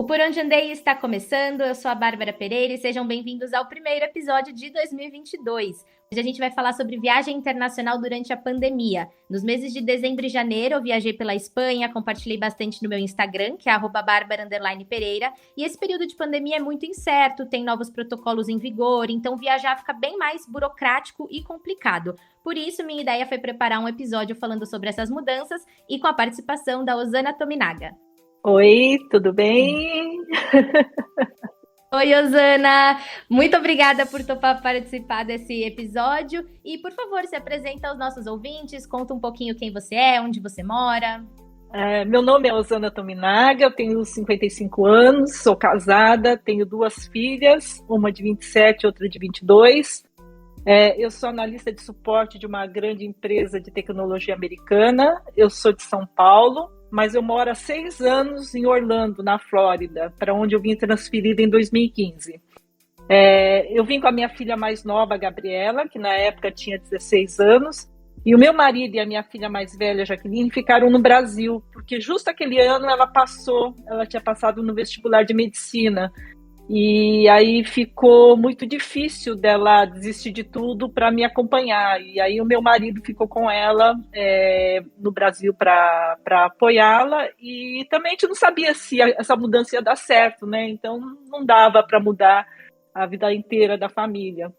O Por Onde Andei está começando, eu sou a Bárbara Pereira e sejam bem-vindos ao primeiro episódio de 2022. Hoje a gente vai falar sobre viagem internacional durante a pandemia. Nos meses de dezembro e janeiro eu viajei pela Espanha, compartilhei bastante no meu Instagram, que é @Barbara_Pereira, e esse período de pandemia é muito incerto, tem novos protocolos em vigor, então viajar fica bem mais burocrático e complicado. Por isso, minha ideia foi preparar um episódio falando sobre essas mudanças e com a participação da Osana Tominaga. Oi, tudo bem? Oi, Osana! Muito obrigada por topar participar desse episódio. E, por favor, se apresenta aos nossos ouvintes, conta um pouquinho quem você é, onde você mora. Meu nome é Osana Tominaga, eu tenho 55 anos, sou casada, tenho 2 filhas, uma de 27 e outra de 22. Eu sou analista de suporte de uma grande empresa de tecnologia americana, eu sou de São Paulo, mas eu moro há 6 anos em Orlando, na Flórida, para onde eu vim transferida em 2015. Eu vim com a minha filha mais nova, a Gabriela, que na época tinha 16 anos, e o meu marido e a minha filha mais velha, Jaqueline, ficaram no Brasil, porque justo aquele ano ela tinha passado no vestibular de medicina, e aí ficou muito difícil dela desistir de tudo para me acompanhar. E aí o meu marido ficou com ela no Brasil para apoiá-la. E também a gente não sabia se essa mudança ia dar certo, né? Então não dava para mudar a vida inteira da família.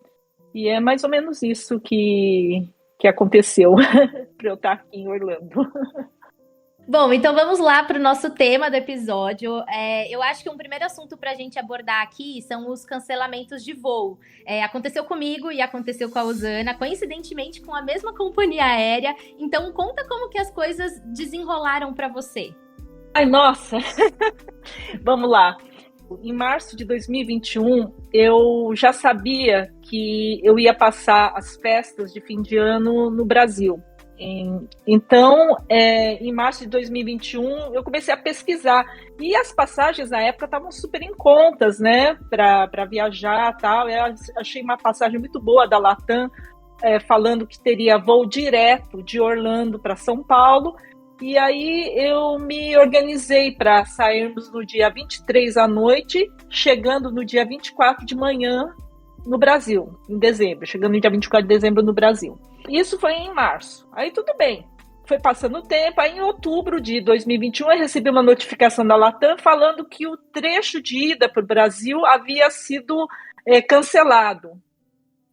E é mais ou menos isso que aconteceu para eu estar aqui em Orlando. Bom, então vamos lá para o nosso tema do episódio. Eu acho que um primeiro assunto para a gente abordar aqui são os cancelamentos de voo. Aconteceu comigo e aconteceu com a Osana, coincidentemente com a mesma companhia aérea. Então conta como que as coisas desenrolaram para você. Ai, nossa! Vamos lá. Em março de 2021, eu já sabia que eu ia passar as festas de fim de ano no Brasil. Então, em março de 2021, eu comecei a pesquisar. E as passagens na época estavam super em contas, né? Para viajar e tal. Eu achei uma passagem muito boa da Latam, falando que teria voo direto de Orlando para São Paulo. E aí eu me organizei para sairmos no dia 23 à noite, chegando no dia 24 de manhã no Brasil, em dezembro. Chegando no dia 24 de dezembro no Brasil. Isso foi em março. Aí tudo bem. Foi passando o tempo. Aí em outubro de 2021 eu recebi uma notificação da Latam falando que o trecho de ida para o Brasil havia sido cancelado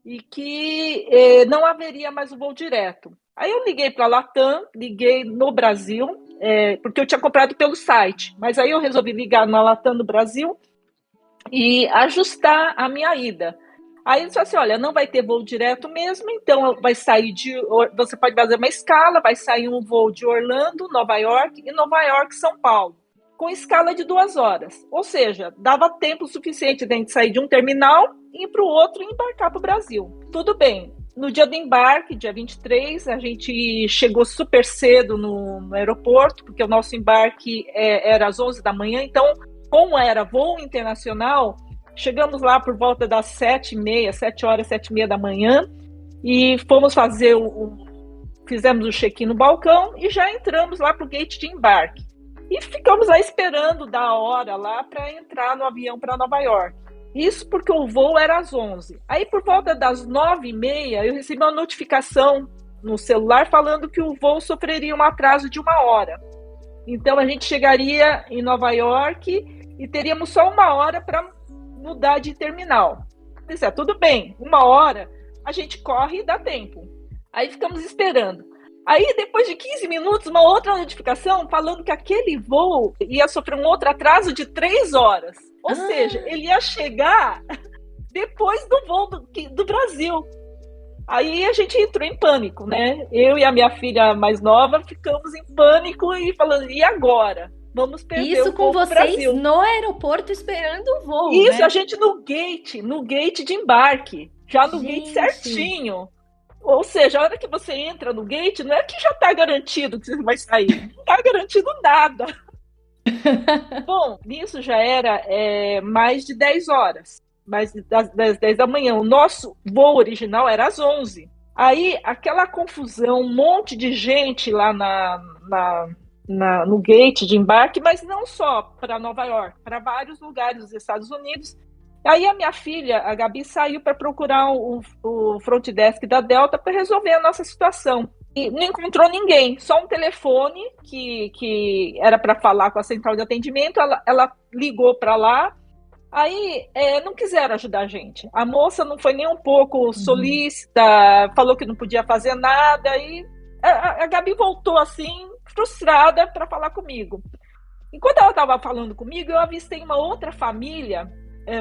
e que não haveria mais o voo direto. Aí eu liguei para a Latam, liguei no Brasil, porque eu tinha comprado pelo site. Mas aí eu resolvi ligar na Latam no Brasil e ajustar a minha ida. Aí eles falaram assim, olha, não vai ter voo direto mesmo, então você pode fazer uma escala, vai sair um voo de Orlando, Nova York, e Nova York, São Paulo, com escala de 2 horas. Ou seja, dava tempo suficiente de a gente sair de um terminal, ir para o outro e embarcar para o Brasil. Tudo bem. No dia do embarque, dia 23, a gente chegou super cedo no aeroporto, porque o nosso embarque era às 11 da manhã, então, como era voo internacional, chegamos lá por volta das 7h30 da manhã e fomos fazer fizemos o check-in no balcão e já entramos lá para o gate de embarque. E ficamos lá esperando da hora lá para entrar no avião para Nova York. Isso porque o voo era às 11. Aí por volta das 9h30 eu recebi uma notificação no celular falando que o voo sofreria um atraso de 1 hora. Então a gente chegaria em Nova York e teríamos só 1 hora para mudar de terminal. Disse, tudo bem, 1 hora a gente corre e dá tempo. Aí ficamos esperando. Aí depois de 15 minutos, uma outra notificação falando que aquele voo ia sofrer um outro atraso de 3 horas. Ou seja, ele ia chegar depois do voo do Brasil. Aí a gente entrou em pânico, né? Eu e a minha filha mais nova ficamos em pânico e falando, e agora? Vamos perder isso o com voo vocês Brasil. No aeroporto esperando o voo, Isso, né? A gente no gate de embarque, já no gate certinho. Ou seja, a hora que você entra no gate, não é que já está garantido que você vai sair, não está garantido nada. Bom, isso já era mais de 10 horas, mais das 10 da manhã. O nosso voo original era às 11. Aí, aquela confusão, um monte de gente lá no gate de embarque, mas não só para Nova York, para vários lugares dos Estados Unidos. Aí a minha filha, a Gabi, saiu para procurar o front desk da Delta para resolver a nossa situação. E não encontrou ninguém, só um telefone que era para falar com a central de atendimento. Ela ligou para lá. Aí não quiseram ajudar a gente. A moça não foi nem um pouco solícita, falou que não podia fazer nada. E a Gabi voltou assim, frustrada, para falar comigo. Enquanto ela estava falando comigo, eu avistei uma outra família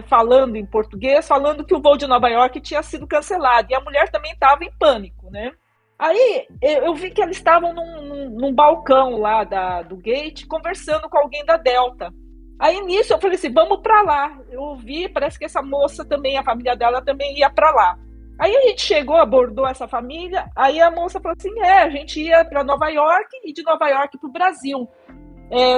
falando em português, falando que o voo de Nova York tinha sido cancelado. E a mulher também estava em pânico, né? Aí eu vi que eles estavam num balcão lá do gate, conversando com alguém da Delta. Aí nisso eu falei assim, vamos para lá. Eu ouvi, parece que essa moça também, a família dela também ia para lá. Aí a gente chegou, abordou essa família, aí a moça falou assim, a gente ia para Nova York e de Nova York para o Brasil.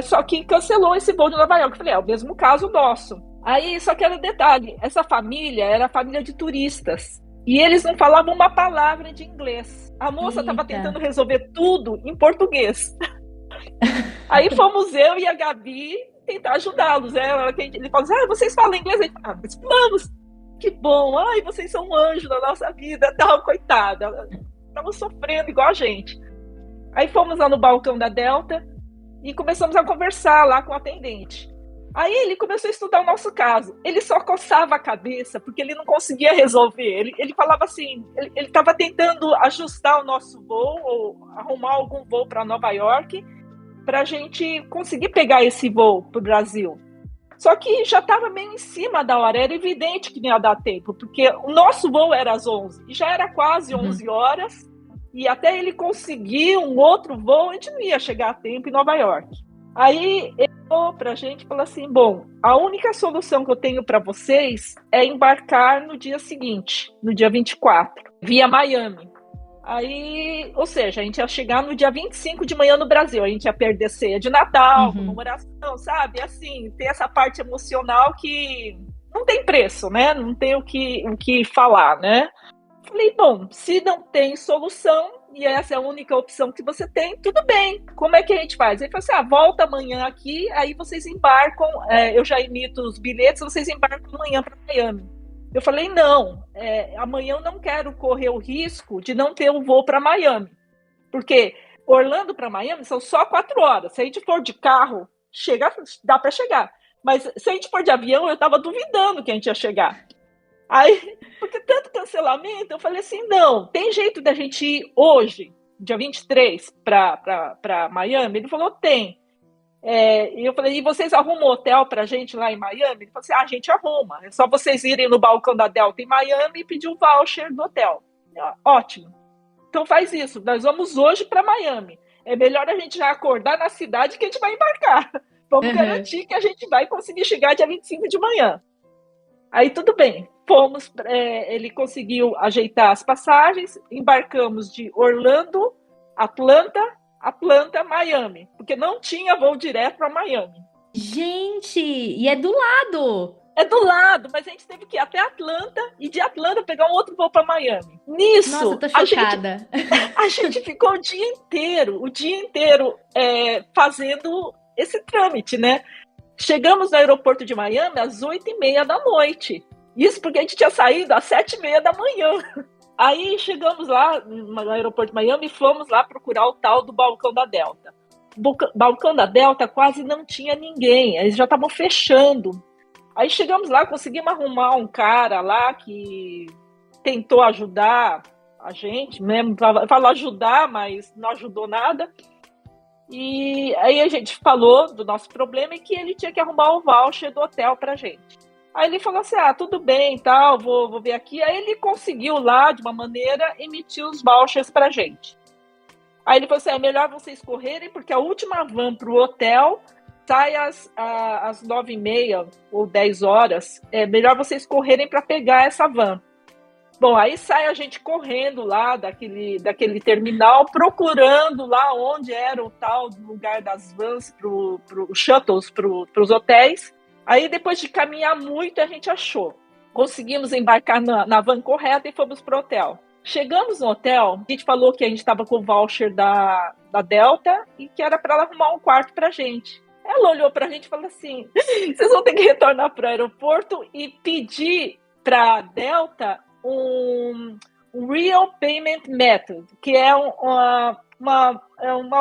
Só que cancelou esse voo de Nova York. Eu falei, o mesmo caso nosso. Aí, só que era um detalhe, essa família era família de turistas. E eles não falavam uma palavra de inglês. A moça estava tentando resolver tudo em português. Aí fomos eu e a Gabi tentar ajudá-los. Ele falou assim, vocês falam inglês? Mas falamos. Que bom, vocês são um anjo da nossa vida, tal, coitada. Estavam sofrendo igual a gente. Aí fomos lá no balcão da Delta e começamos a conversar lá com o atendente. Aí ele começou a estudar o nosso caso. Ele só coçava a cabeça porque ele não conseguia resolver. Ele falava assim, ele estava tentando ajustar o nosso voo ou arrumar algum voo para Nova York para a gente conseguir pegar esse voo para o Brasil. Só que já estava meio em cima da hora, era evidente que não ia dar tempo, porque o nosso voo era às 11 e já era quase 11 horas e até ele conseguir um outro voo, a gente não ia chegar a tempo em Nova York. Aí ele falou pra gente, falou assim, bom, a única solução que eu tenho para vocês é embarcar no dia seguinte, no dia 24, via Miami. Aí, ou seja, a gente ia chegar no dia 25 de manhã no Brasil, a gente ia perder ceia de Natal, comemoração, sabe? Assim, tem essa parte emocional que não tem preço, né? Não tem o que falar, né? Falei, bom, se não tem solução, e essa é a única opção que você tem, tudo bem, como é que a gente faz? Ele falou assim, volta amanhã aqui, aí vocês embarcam, eu já emito os bilhetes, vocês embarcam amanhã para Miami. Eu falei, não, amanhã eu não quero correr o risco de não ter um voo para Miami, porque Orlando para Miami são só 4 horas, se a gente for de carro, dá para chegar, mas se a gente for de avião, eu estava duvidando que a gente ia chegar. Aí, porque tanto cancelamento, eu falei assim, não, tem jeito da gente ir hoje, dia 23, para Miami? Ele falou, tem. E eu falei, e vocês arrumam hotel pra gente lá em Miami? Ele falou assim, a gente arruma, é só vocês irem no balcão da Delta em Miami e pedir o voucher do hotel. Ótimo. Então faz isso, nós vamos hoje para Miami. É melhor a gente já acordar na cidade que a gente vai embarcar. Vamos garantir que a gente vai conseguir chegar dia 25 de manhã. Aí tudo bem, fomos, ele conseguiu ajeitar as passagens, embarcamos de Orlando, Atlanta, Miami, porque não tinha voo direto para Miami. Gente, e é do lado! É do lado, mas a gente teve que ir até Atlanta e de Atlanta pegar um outro voo para Miami. Nisso, nossa, tô chocada. A gente ficou o dia inteiro fazendo esse trâmite, né? Chegamos no aeroporto de Miami às 8h30 da noite. Isso porque a gente tinha saído às 7h30 da manhã. Aí chegamos lá no aeroporto de Miami e fomos lá procurar o tal do balcão da Delta. O balcão da Delta quase não tinha ninguém, eles já estavam fechando. Aí chegamos lá, conseguimos arrumar um cara lá que tentou ajudar a gente, mesmo, falou ajudar, mas não ajudou nada. E aí a gente falou do nosso problema e que ele tinha que arrumar o voucher do hotel pra gente. Aí ele falou assim, tudo bem, tal, vou ver aqui. Aí ele conseguiu lá, de uma maneira, emitir os vouchers pra gente. Aí ele falou assim, é melhor vocês correrem, porque a última van pro hotel sai às 9h30 ou 10 horas. É melhor vocês correrem para pegar essa van. Bom, aí sai a gente correndo lá daquele terminal, procurando lá onde era o tal lugar das vans, pro shuttles, para os hotéis. Aí, depois de caminhar muito, a gente achou. Conseguimos embarcar na van correta e fomos para o hotel. Chegamos no hotel, a gente falou que a gente estava com o voucher da Delta e que era para ela arrumar um quarto para gente. Ela olhou para a gente e falou assim: vocês vão ter que retornar para o aeroporto e pedir para a Delta um Real Payment Method, que é uma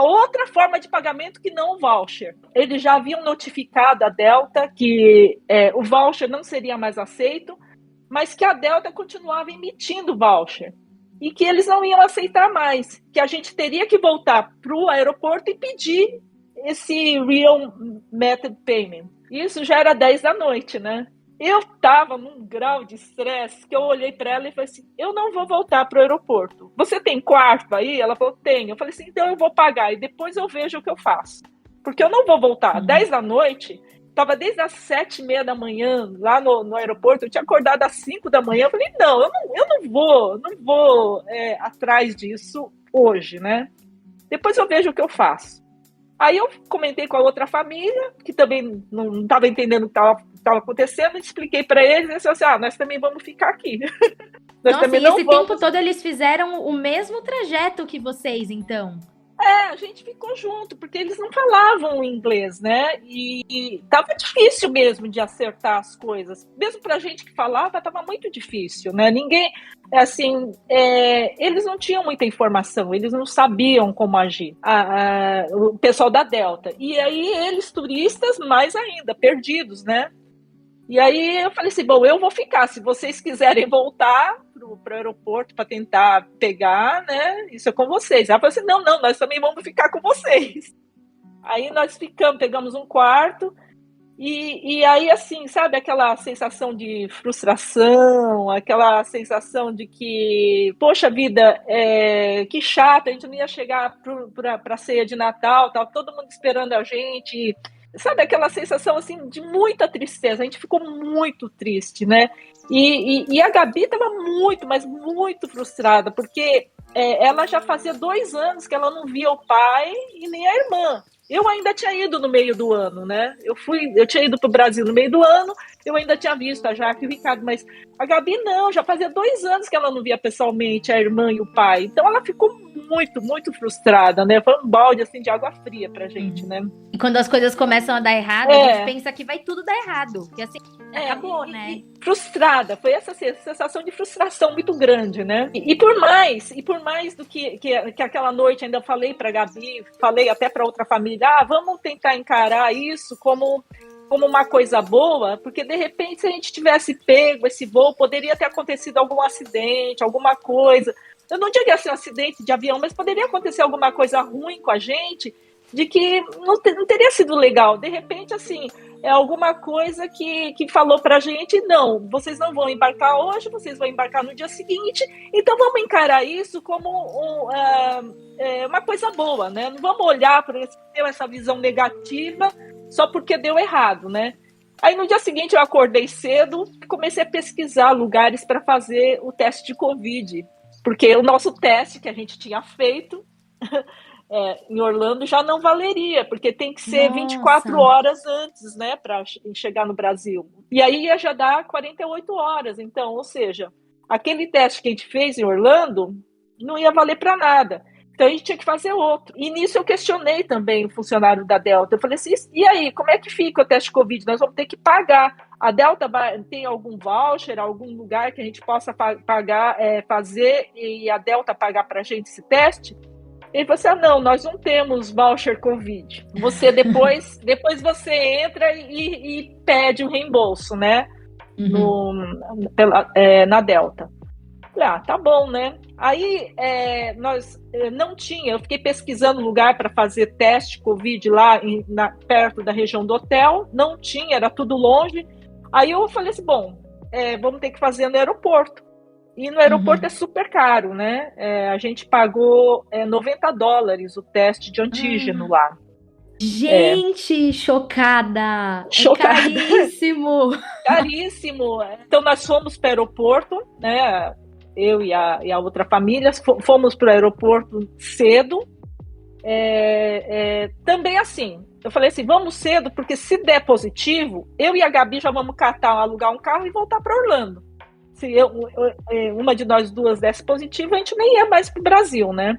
outra forma de pagamento que não o voucher. Eles já haviam notificado a Delta que o voucher não seria mais aceito, mas que a Delta continuava emitindo voucher e que eles não iam aceitar mais, que a gente teria que voltar para o aeroporto e pedir esse Real Method Payment. Isso já era 10 da noite, né? Eu estava num grau de estresse que eu olhei para ela e falei assim: eu não vou voltar para o aeroporto. Você tem quarto aí? Ela falou: tenho. Eu falei assim: então eu vou pagar e depois eu vejo o que eu faço. Porque eu não vou voltar. 10 da noite, estava desde as 7h30 da manhã lá no aeroporto, eu tinha acordado às 5 da manhã. Eu falei: não, eu não vou atrás disso hoje, né? Depois eu vejo o que eu faço. Aí eu comentei com a outra família, que também não estava entendendo o que estava acontecendo, expliquei para eles, e eles falaram assim: nós também vamos ficar aqui. Nós Nossa, também e não esse vamos... tempo todo eles fizeram o mesmo trajeto que vocês, então? A gente ficou junto, porque eles não falavam inglês, né? E tava difícil mesmo de acertar as coisas. Mesmo pra gente que falava, tava muito difícil, né? Ninguém, assim, eles não tinham muita informação, eles não sabiam como agir. O pessoal da Delta. E aí eles, turistas, mais ainda, perdidos, né? E aí eu falei assim: bom, eu vou ficar. Se vocês quiserem voltar pro aeroporto para tentar pegar, né? Isso é com vocês. Ela falou assim: não, nós também vamos ficar com vocês. Aí nós pegamos um quarto. E aí, assim, sabe aquela sensação de frustração, aquela sensação de que, poxa vida, que chato, a gente não ia chegar para a ceia de Natal, tava todo mundo esperando a gente. Sabe aquela sensação assim de muita tristeza? A gente ficou muito triste, né? E a Gabi estava muito, mas muito frustrada, porque ela já fazia 2 anos que ela não via o pai e nem a irmã. Eu ainda tinha ido no meio do ano, né? Eu tinha ido para o Brasil no meio do ano, eu ainda tinha visto a Jaque e o Ricardo, mas a Gabi não, já fazia 2 anos que ela não via pessoalmente a irmã e o pai. Então ela ficou muito, muito frustrada, né? Foi um balde assim de água fria pra gente, né? E quando as coisas começam a dar errado, a gente pensa que vai tudo dar errado. Porque assim, acabou, né? Frustrada, foi essa sensação de frustração muito grande, né? E por mais do que aquela noite ainda falei pra Gabi, falei até pra outra família: vamos tentar encarar isso como uma coisa boa, porque de repente se a gente tivesse pego esse voo, poderia ter acontecido algum acidente, alguma coisa. Eu não diria assim um acidente de avião, mas poderia acontecer alguma coisa ruim com a gente, de que não teria sido legal. De repente, assim, é alguma coisa que falou pra gente: não, vocês não vão embarcar hoje, vocês vão embarcar no dia seguinte, então vamos encarar isso como uma coisa boa, né? Não vamos olhar para essa visão negativa só porque deu errado, né? Aí no dia seguinte eu acordei cedo e comecei a pesquisar lugares para fazer o teste de Covid, porque o nosso teste que a gente tinha feito em Orlando já não valeria, porque tem que ser 24 horas antes, né, para chegar no Brasil. E aí ia já dar 48 horas, então, ou seja, aquele teste que a gente fez em Orlando não ia valer para nada. Então a gente tinha que fazer outro. E nisso eu questionei também o funcionário da Delta. Eu falei assim: e aí, como é que fica o teste de Covid? Nós vamos ter que pagar. A Delta tem algum voucher, algum lugar que a gente possa pagar, fazer e a Delta pagar para a gente esse teste? Ele falou assim: não, nós não temos voucher Covid. Você depois você entra e pede o reembolso, né? Na Delta. Falei: tá bom, né? Aí nós não tinha, eu fiquei pesquisando lugar para fazer teste Covid lá perto da região do hotel, não tinha, era tudo longe. Aí eu falei assim: bom, vamos ter que fazer no aeroporto. E no aeroporto é super caro, né? A gente pagou $90 o teste de antígeno lá. Gente, chocada! Chocada. Caríssimo! Caríssimo! Então nós fomos para o aeroporto, né? Eu e a outra família fomos para o aeroporto cedo. Também assim, eu falei assim: vamos cedo, porque se der positivo, eu e a Gabi já vamos alugar um carro e voltar para Orlando. se uma de nós duas desse positivo, a gente nem ia mais para o Brasil, né?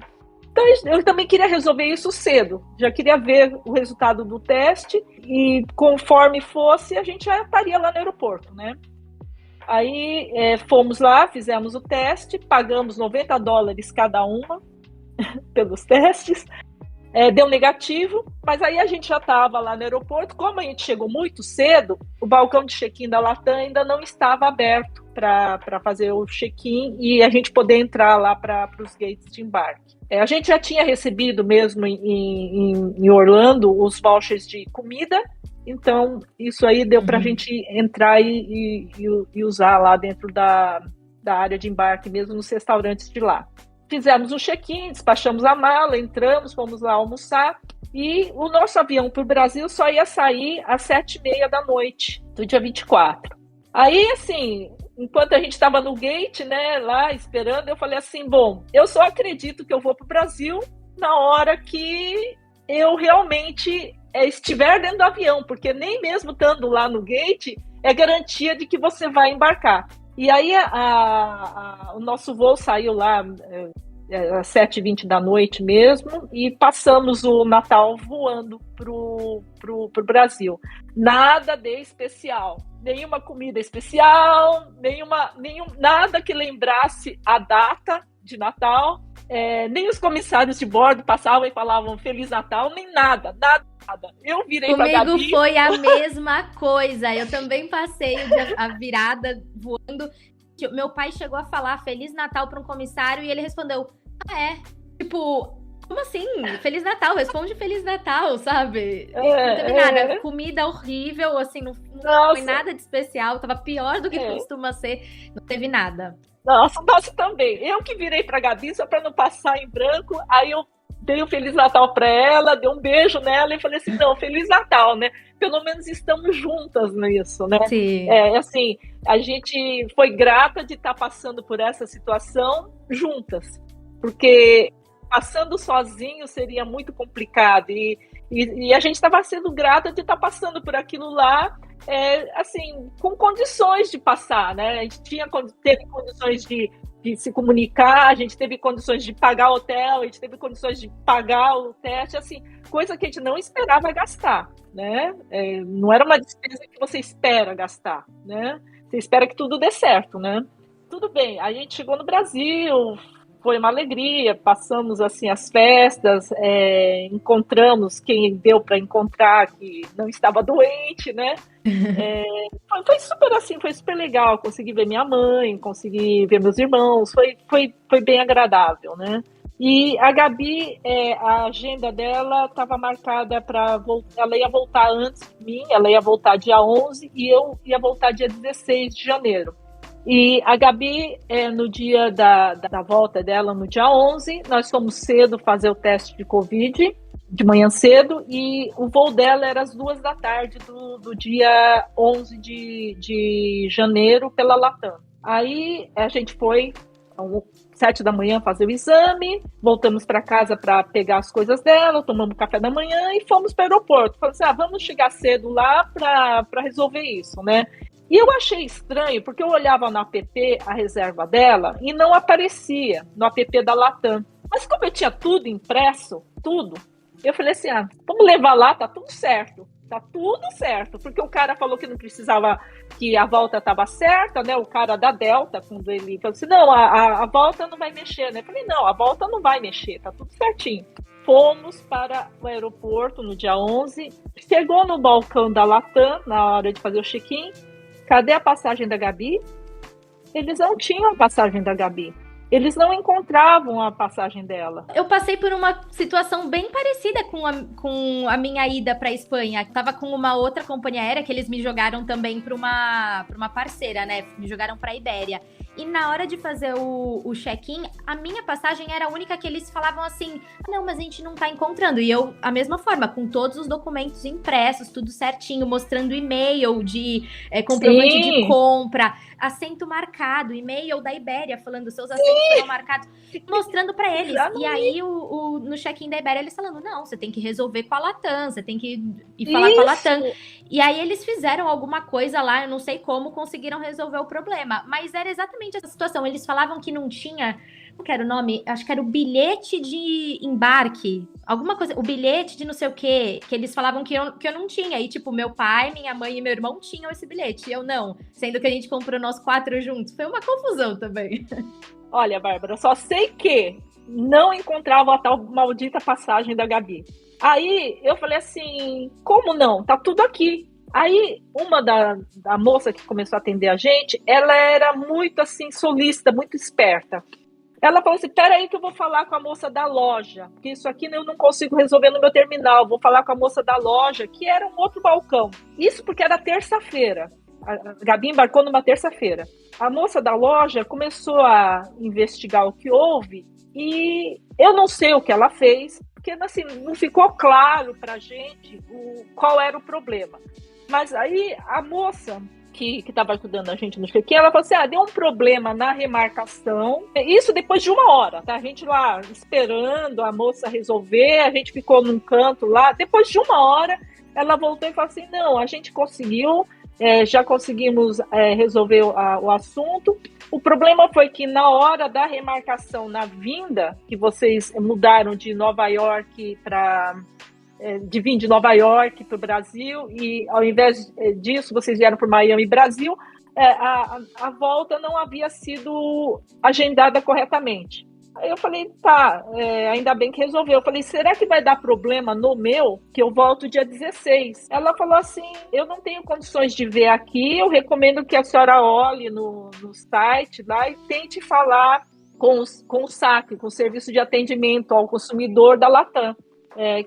Então, eu também queria resolver isso cedo. Já queria ver o resultado do teste e, conforme fosse, a gente já estaria lá no aeroporto, né? Aí, fomos lá, fizemos o teste, pagamos $90 cada uma pelos testes. Deu negativo, mas aí a gente já estava lá no aeroporto. Como a gente chegou muito cedo, o balcão de check-in da Latam ainda não estava aberto para fazer o check-in e a gente poder entrar lá para os gates de embarque. A gente já tinha recebido mesmo em Orlando os vouchers de comida, então isso aí deu para a gente entrar e usar lá dentro da área de embarque, mesmo nos restaurantes de lá. Fizemos um check-in, despachamos a mala, entramos, fomos lá almoçar e o nosso avião para o Brasil só ia sair às 7h30 da noite do dia 24. Aí, assim, enquanto a gente estava no gate, né, lá esperando, eu falei assim, bom, eu só acredito que eu vou para o Brasil na hora que eu realmente estiver dentro do avião, porque nem mesmo estando lá no gate é garantia de que você vai embarcar. E aí o nosso voo saiu lá às 7h20 da noite mesmo e passamos o Natal voando pro Brasil. Nada de especial, nenhuma comida especial, nada que lembrasse a data de Natal, nem os comissários de bordo passavam e falavam Feliz Natal, nem nada. Eu virei pra Gabi. Comigo foi a mesma coisa, eu também passei a virada voando. Meu pai chegou a falar Feliz Natal para um comissário e ele respondeu, tipo, como assim? Feliz Natal, responde Feliz Natal, sabe? Não teve nada, comida horrível, assim, não foi nada de especial, tava pior do que costuma ser, não teve nada. Nossa, também. Eu que virei pra Gabi só pra não passar em branco, aí eu dei um Feliz Natal pra ela, dei um beijo nela e falei assim, não, Feliz Natal, né? Pelo menos estamos juntas nisso, né? Sim. Assim, a gente foi grata de estar passando por essa situação juntas, porque passando sozinho seria muito complicado e a gente estava sendo grata de estar passando por aquilo lá, assim, com condições de passar, né? A gente teve condições de se comunicar, a gente teve condições de pagar o hotel, a gente teve condições de pagar o teste, assim, coisa que a gente não esperava gastar, né? Não era uma despesa que você espera gastar, né? Você espera que tudo dê certo, né? Tudo bem, a gente chegou no Brasil, foi uma alegria, passamos assim as festas, encontramos quem deu para encontrar que não estava doente, né? Foi super assim, foi super legal, consegui ver minha mãe, consegui ver meus irmãos, foi bem agradável, né? E a Gabi, a agenda dela estava marcada para voltar, ela ia voltar antes de mim, ela ia voltar dia 11 e eu ia voltar dia 16 de janeiro. E a Gabi, no dia da volta dela, no dia 11, nós fomos cedo fazer o teste de Covid, de manhã cedo, e o voo dela era às 2h do dia 11 de janeiro pela Latam. Aí a gente foi às 7h fazer o exame, voltamos para casa para pegar as coisas dela, tomamos café da manhã e fomos para o aeroporto. Falamos assim, vamos chegar cedo lá para resolver isso, né? E eu achei estranho, porque eu olhava no app a reserva dela e não aparecia no app da Latam. Mas como eu tinha tudo impresso, tudo, eu falei assim, vamos levar lá, tá tudo certo. Tá tudo certo, porque o cara falou que não precisava, que a volta estava certa, né? O cara da Delta, quando ele falou assim, não, a volta não vai mexer, né? Eu falei, não, a volta não vai mexer, tá tudo certinho. Fomos para o aeroporto no dia 11, chegou no balcão da Latam, na hora de fazer o check-in. Cadê a passagem da Gabi? Eles não tinham a passagem da Gabi. Eles não encontravam a passagem dela. Eu passei por uma situação bem parecida com a minha ida para a Espanha. Eu tava com uma outra companhia aérea que eles me jogaram também para uma parceira, né? Me jogaram para a Ibéria. E na hora de fazer o check-in, a minha passagem era a única que eles falavam assim, não, mas a gente não tá encontrando. E eu, a mesma forma, com todos os documentos impressos, tudo certinho, mostrando e-mail de comprovante de compra, assento marcado, e-mail da Ibéria falando seus assentos foram marcados, mostrando pra eles. E aí, no check-in da Ibéria, eles falando, não, você tem que resolver com a Latam, você tem que ir falar com a Latam. E aí eles fizeram alguma coisa lá, eu não sei como, conseguiram resolver o problema. Mas era exatamente essa situação. Eles falavam que não tinha, qual que era o nome? Acho que era o bilhete de embarque. Alguma coisa, o bilhete de não sei o quê, que eles falavam que eu não tinha. E tipo, meu pai, minha mãe e meu irmão tinham esse bilhete, e eu não. Sendo que a gente comprou nós 4 juntos. Foi uma confusão também. Olha, Bárbara, só sei que não encontrava a tal maldita passagem da Gabi. Aí eu falei assim, como não? Tá tudo aqui. Aí uma da moça que começou a atender a gente, ela era muito assim, solícita, muito esperta. Ela falou assim, peraí que eu vou falar com a moça da loja, porque isso aqui eu não consigo resolver no meu terminal, vou falar com a moça da loja, que era um outro balcão. Isso porque era terça-feira. A Gabi embarcou numa terça-feira. A moça da loja começou a investigar o que houve e eu não sei o que ela fez, porque assim, não ficou claro para a gente qual era o problema. Mas aí a moça que estava ajudando a gente no check-in, ela falou assim, deu um problema na remarcação, isso depois de 1 hora, tá? A gente lá esperando a moça resolver, a gente ficou num canto lá, depois de 1 hora, ela voltou e falou assim, não, a gente conseguiu, já conseguimos resolver o assunto. O problema foi que na hora da remarcação, na vinda, que vocês mudaram de Nova York de vir de Nova York para o Brasil, e ao invés disso, vocês vieram para Miami, Brasil, a volta não havia sido agendada corretamente. Aí eu falei, tá, ainda bem que resolveu. Eu falei, será que vai dar problema no meu, que eu volto dia 16? Ela falou assim, eu não tenho condições de ver aqui, eu recomendo que a senhora olhe no site lá e tente falar com o SAC, com o Serviço de Atendimento ao Consumidor da Latam.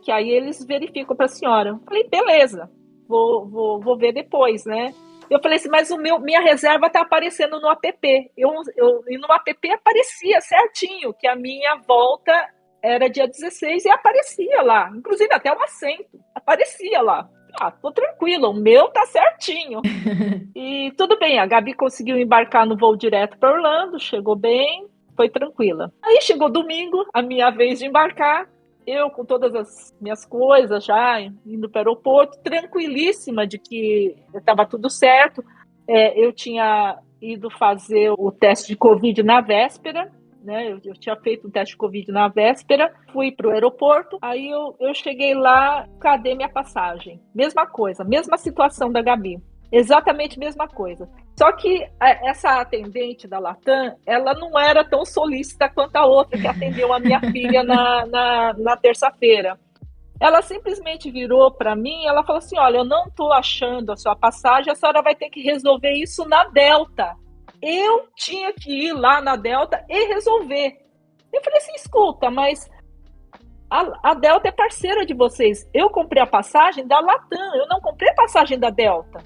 Que aí eles verificam para a senhora. Eu falei, beleza, vou ver depois, né? Eu falei assim, mas minha reserva está aparecendo no app. E no app aparecia certinho que a minha volta era dia 16 e aparecia lá. Inclusive até o assento aparecia lá. Tô tranquila, o meu tá certinho. E tudo bem, a Gabi conseguiu embarcar no voo direto para Orlando, chegou bem, foi tranquila. Aí chegou domingo, a minha vez de embarcar. Eu, com todas as minhas coisas já, indo para o aeroporto, tranquilíssima de que estava tudo certo. Eu tinha ido fazer o teste de Covid na véspera, né? Eu tinha feito um teste de Covid na véspera, fui para o aeroporto, aí eu cheguei lá, cadê minha passagem? Mesma coisa, mesma situação da Gabi. Exatamente a mesma coisa. Só que essa atendente da Latam, ela não era tão solícita quanto a outra que atendeu a minha filha na terça-feira. Ela simplesmente virou para mim e ela falou assim, olha, eu não estou achando a sua passagem, a senhora vai ter que resolver isso na Delta. Eu tinha que ir lá na Delta e resolver. Eu falei assim, escuta, mas a Delta é parceira de vocês. Eu comprei a passagem da Latam, eu não comprei a passagem da Delta.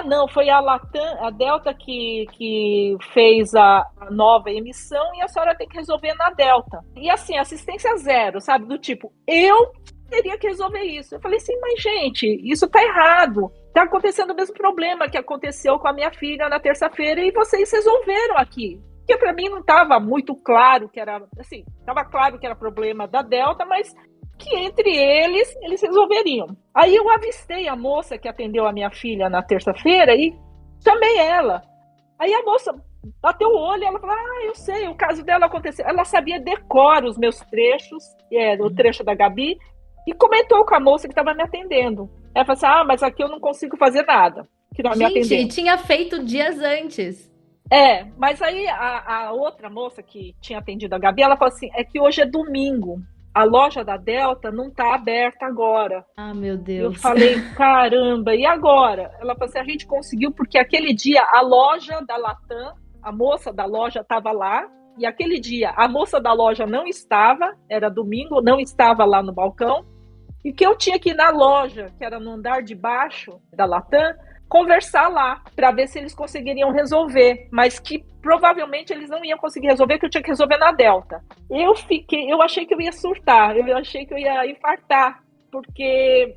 Não, foi a Latam, a Delta que fez a nova emissão e a senhora tem que resolver na Delta. E assim, assistência zero, sabe? Do tipo, eu teria que resolver isso. Eu falei assim, mas gente, isso tá errado. Tá acontecendo o mesmo problema que aconteceu com a minha filha na terça-feira e vocês resolveram aqui. Porque para mim não estava muito claro que era, assim, estava claro que era problema da Delta, mas que entre eles resolveriam. Aí eu avistei a moça que atendeu a minha filha na terça-feira e chamei ela. Aí a moça bateu o olho e ela falou, eu sei, o caso dela aconteceu. Ela sabia decor os meus trechos, o trecho da Gabi, e comentou com a moça que estava me atendendo. Ela falou assim, mas aqui eu não consigo fazer nada, que não me atendendo. Gente, tinha feito dias antes. Mas aí a outra moça que tinha atendido a Gabi, ela falou assim, é que hoje é domingo. A loja da Delta não está aberta agora. Meu Deus. Eu falei, caramba, e agora? Ela falou assim, a gente conseguiu porque aquele dia a loja da Latam, a moça da loja estava lá, e aquele dia a moça da loja não estava, era domingo, não estava lá no balcão, e que eu tinha que ir na loja, que era no andar de baixo da Latam, conversar lá, para ver se eles conseguiriam resolver, mas que provavelmente eles não iam conseguir resolver, que eu tinha que resolver na Delta. Eu achei que eu ia surtar, eu achei que eu ia infartar, porque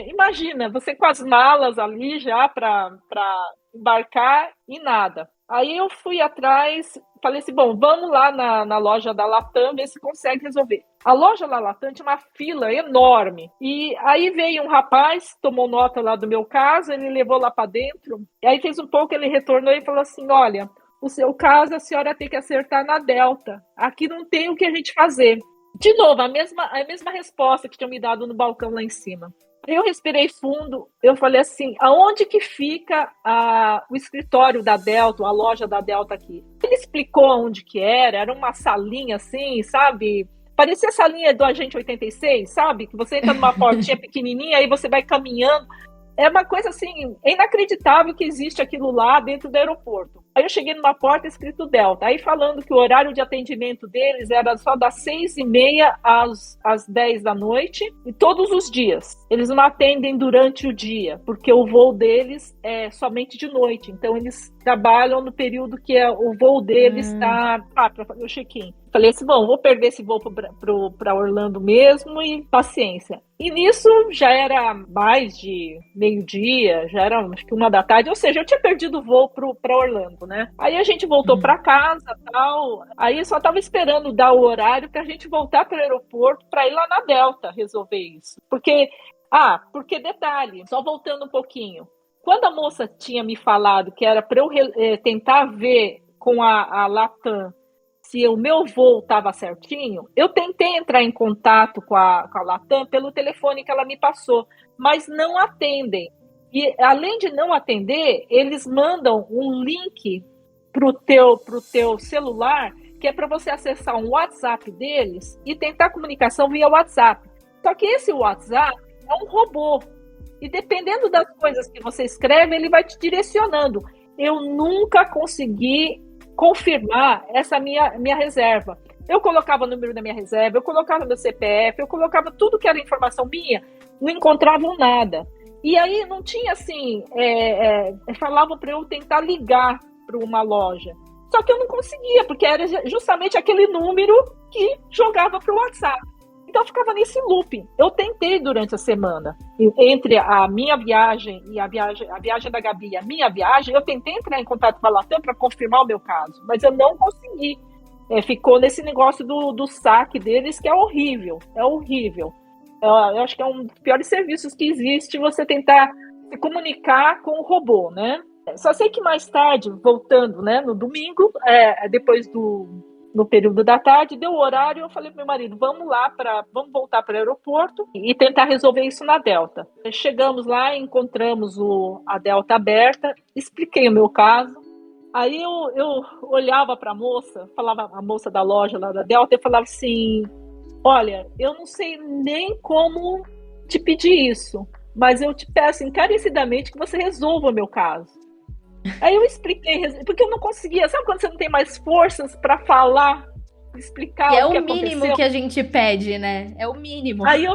imagina, você com as malas ali já para embarcar e nada. Aí eu fui atrás, falei assim, bom, vamos lá na loja da Latam ver se consegue resolver. A loja da Latam tinha uma fila enorme. E aí veio um rapaz, tomou nota lá do meu caso, ele levou lá para dentro. E aí fez um pouco, ele retornou e falou assim, olha, o seu caso a senhora tem que acertar na Delta. Aqui não tem o que a gente fazer. De novo, a mesma resposta que tinham me dado no balcão lá em cima. Eu respirei fundo, eu falei assim, aonde que fica o escritório da Delta, a loja da Delta aqui? Ele explicou onde que era uma salinha assim, sabe? Parecia a salinha do Agente 86, sabe? Que você entra numa portinha pequenininha, aí você vai caminhando. É uma coisa assim, é inacreditável que existe aquilo lá dentro do aeroporto. Aí eu cheguei numa porta escrito Delta, aí falando que o horário de atendimento deles era só das 6h30 às 10 da noite, e todos os dias. Eles não atendem durante o dia, porque o voo deles é somente de noite. Então eles trabalham no período que o voo deles está para fazer o check-in. Falei assim, bom, vou perder esse voo para Orlando mesmo e paciência. E nisso já era mais de meio-dia, já era acho que 1 da tarde, ou seja, eu tinha perdido o voo para Orlando, né? Aí a gente voltou para casa e tal, aí eu só estava esperando dar o horário para a gente voltar para o aeroporto para ir lá na Delta resolver isso. Porque detalhe, só voltando um pouquinho, quando a moça tinha me falado que era para eu tentar ver com a Latam se o meu voo estava certinho, eu tentei entrar em contato com a Latam pelo telefone que ela me passou, mas não atendem. E além de não atender, eles mandam um link pro teu celular, que é para você acessar um WhatsApp deles e tentar comunicação via WhatsApp. Só que esse WhatsApp é um robô. E dependendo das coisas que você escreve, ele vai te direcionando. Eu nunca consegui confirmar essa minha reserva. Eu colocava o número da minha reserva, eu colocava meu CPF, eu colocava tudo que era informação minha, não encontravam nada. E aí não tinha assim, falavam para eu tentar ligar para uma loja. Só que eu não conseguia, porque era justamente aquele número que jogava para o WhatsApp. Então eu ficava nesse looping. Eu tentei durante a semana, entre a minha viagem e a viagem da Gabi e a minha viagem, eu tentei entrar em contato com a Latam para confirmar o meu caso, mas eu não consegui. Ficou nesse negócio do saque deles, que é horrível, Eu acho que é um dos piores serviços que existe, você tentar se comunicar com o robô, né? Só sei que mais tarde, voltando, né, no domingo, depois no período da tarde, deu o horário, eu falei pro meu marido, vamos voltar para o aeroporto e tentar resolver isso na Delta. Chegamos lá, encontramos a Delta aberta, expliquei o meu caso. Aí eu olhava para a moça da loja lá da Delta, e falava assim, olha, eu não sei nem como te pedir isso, mas eu te peço encarecidamente que você resolva o meu caso. Aí eu expliquei, porque eu não conseguia, sabe quando você não tem mais forças para falar, explicar o que aconteceu? É o mínimo que a gente pede, né? É o mínimo. Aí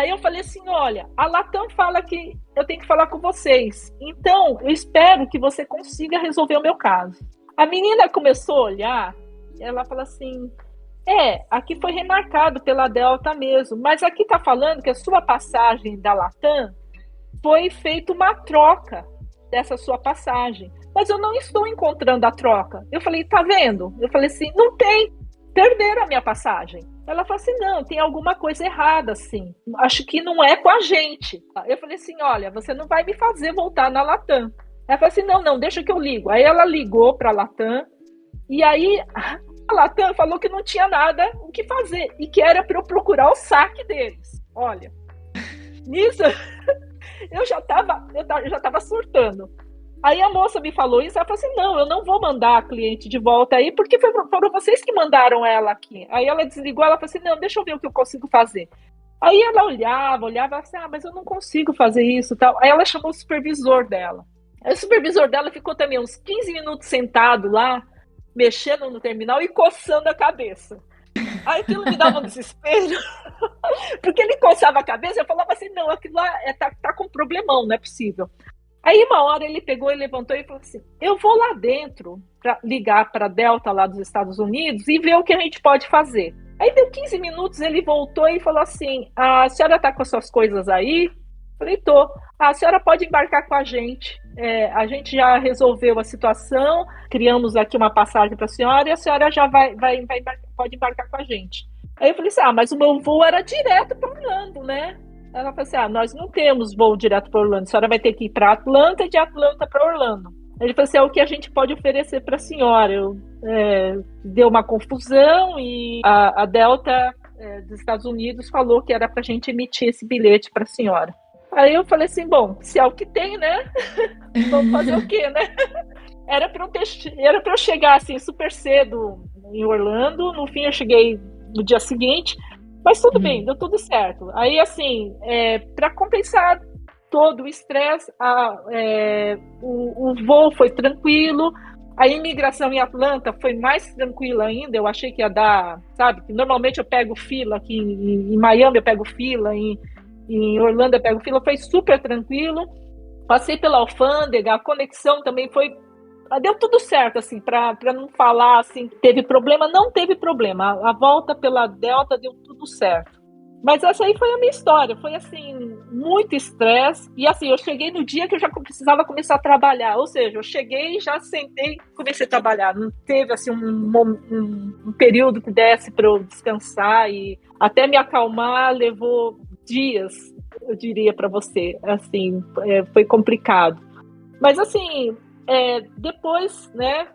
eu falei assim, olha, a Latam fala que eu tenho que falar com vocês, então eu espero que você consiga resolver o meu caso. A menina começou a olhar, ela falou assim, aqui foi remarcado pela Delta mesmo, mas aqui tá falando que a sua passagem da Latam foi feita uma troca dessa sua passagem, mas eu não estou encontrando a troca. Eu falei, tá vendo? Eu falei assim, não tem, perderam a minha passagem. Ela falou assim, não, tem alguma coisa errada, assim, acho que não é com a gente. Eu falei assim, olha, você não vai me fazer voltar na Latam. Ela falou assim, não, deixa que eu ligo. Aí ela ligou para a Latam, e aí a Latam falou que não tinha nada o que fazer, e que era para eu procurar o saque deles. Olha, nisso eu já estava surtando. Aí a moça me falou isso, ela falou assim, não, eu não vou mandar a cliente de volta aí, porque foram vocês que mandaram ela aqui. Aí ela desligou, ela falou assim, não, deixa eu ver o que eu consigo fazer. Aí ela olhava assim, mas eu não consigo fazer isso, tal. Aí ela chamou o supervisor dela. Aí o supervisor dela ficou também uns 15 minutos sentado lá, mexendo no terminal e coçando a cabeça. Aí aquilo me dava um desespero, porque ele coçava a cabeça, eu falava assim, não, aquilo lá tá com problemão, não é possível. Aí uma hora ele pegou e levantou e falou assim, eu vou lá dentro para ligar para a Delta lá dos Estados Unidos e ver o que a gente pode fazer. Aí deu 15 minutos, ele voltou e falou assim, a senhora tá com as suas coisas aí? Eu falei, tô. A senhora pode embarcar com a gente. a gente já resolveu a situação, criamos aqui uma passagem para a senhora e a senhora já pode embarcar com a gente. Aí eu falei assim, mas o meu voo era direto para Orlando, né? Ela falou assim, nós não temos voo direto para Orlando, a senhora vai ter que ir para Atlanta e de Atlanta para Orlando. Ele falou assim, o que a gente pode oferecer para a senhora? Deu uma confusão e a Delta dos Estados Unidos falou que era para a gente emitir esse bilhete para a senhora. Aí eu falei assim, bom, se é o que tem, né? Vamos fazer o quê, né? Era para eu chegar assim super cedo em Orlando. No fim eu cheguei no dia seguinte, mas tudo bem, deu tudo certo. Aí assim, para compensar todo o estresse, o voo foi tranquilo. A imigração em Atlanta foi mais tranquila ainda. Eu achei que ia dar, sabe? Que normalmente eu pego fila aqui em Miami, eu pego fila, em Orlando eu pego fila. Foi super tranquilo. Passei pela alfândega, a conexão também foi... Deu tudo certo, assim, para não falar assim, teve problema, não teve problema. A volta pela Delta deu tudo certo. Mas essa aí foi a minha história, foi assim, muito estresse, e assim, eu cheguei no dia que eu já precisava começar a trabalhar, ou seja, eu cheguei, já sentei e comecei a trabalhar, não teve assim um período que desse para eu descansar, e até me acalmar levou dias, eu diria para você, assim, foi complicado. Mas assim, depois, né,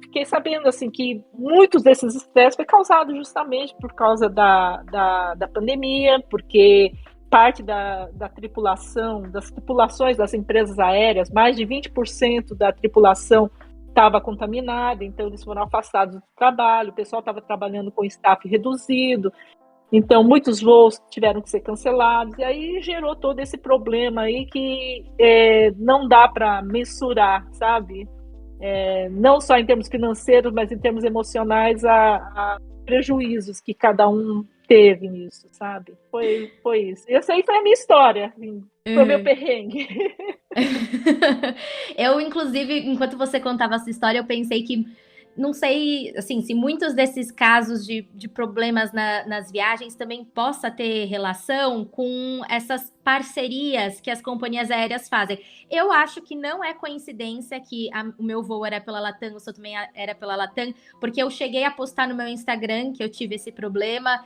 fiquei sabendo assim que muitos desses estresses foi causado justamente por causa da pandemia, porque parte das tripulações das empresas aéreas, mais de 20% da tripulação estava contaminada, então eles foram afastados do trabalho, o pessoal estava trabalhando com staff reduzido, então muitos voos tiveram que ser cancelados, e aí gerou todo esse problema aí que não dá para mensurar, sabe? Não só em termos financeiros, mas em termos emocionais, a prejuízos que cada um teve nisso, sabe? Foi isso. E essa aí foi a minha história, assim, foi o meu perrengue. Eu, inclusive, enquanto você contava essa história, eu pensei que, não sei, assim, se muitos desses casos de problemas nas viagens também possa ter relação com essas parcerias que as companhias aéreas fazem. Eu acho que não é coincidência que o meu voo era pela Latam, o seu também era pela Latam, porque eu cheguei a postar no meu Instagram que eu tive esse problema.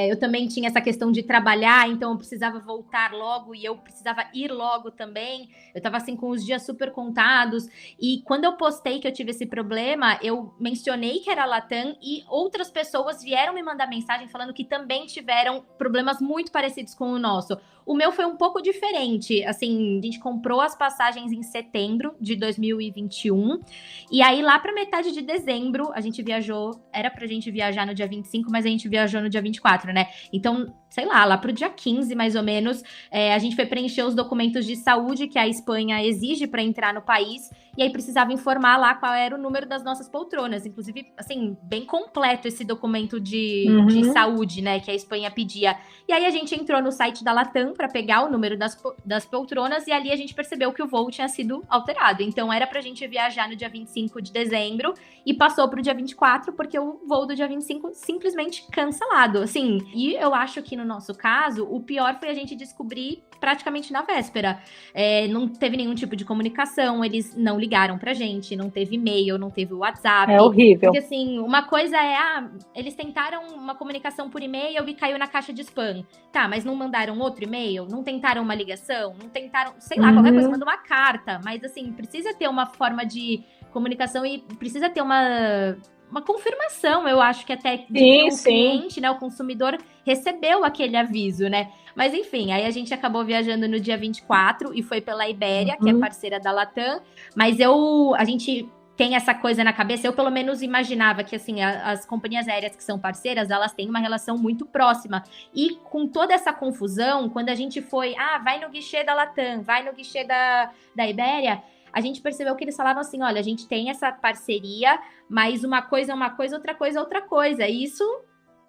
Eu também tinha essa questão de trabalhar, então eu precisava voltar logo e eu precisava ir logo também. Eu tava assim com os dias super contados. E quando eu postei que eu tive esse problema, eu mencionei que era a Latam e outras pessoas vieram me mandar mensagem falando que também tiveram problemas muito parecidos com o nosso. O meu foi um pouco diferente, assim, a gente comprou as passagens em setembro de 2021, e aí lá pra metade de dezembro a gente viajou, era pra gente viajar no dia 25, mas a gente viajou no dia 24, né? Então, sei lá pro dia 15 mais ou menos, a gente foi preencher os documentos de saúde que a Espanha exige pra entrar no país, e aí precisava informar lá qual era o número das nossas poltronas, inclusive, assim, bem completo esse documento de saúde, né, que a Espanha pedia. E aí a gente entrou no site da Latam para pegar o número das poltronas e ali a gente percebeu que o voo tinha sido alterado. Então era pra gente viajar no dia 25 de dezembro e passou pro dia 24 porque o voo do dia 25 simplesmente cancelado, assim. E eu acho que no nosso caso, o pior foi a gente descobrir praticamente na véspera. Não teve nenhum tipo de comunicação, eles não ligaram pra gente, não teve e-mail, não teve WhatsApp. É horrível. Porque assim, uma coisa eles tentaram uma comunicação por e-mail e caiu na caixa de spam. Tá, mas não mandaram outro e-mail? Não tentaram uma ligação? Não tentaram, sei lá, qualquer coisa, manda uma carta. Mas assim, precisa ter uma forma de comunicação e precisa ter uma confirmação, eu acho que até de que o cliente, né, o consumidor recebeu aquele aviso, né? Mas enfim, aí a gente acabou viajando no dia 24 e foi pela Ibéria, que é parceira da Latam, mas a gente tem essa coisa na cabeça, eu pelo menos imaginava que assim, as companhias aéreas que são parceiras, elas têm uma relação muito próxima. E com toda essa confusão, quando a gente foi, vai no guichê da Latam, vai no guichê da Ibéria, a gente percebeu que eles falavam assim, olha, a gente tem essa parceria, mas uma coisa é uma coisa, outra coisa é outra coisa. E isso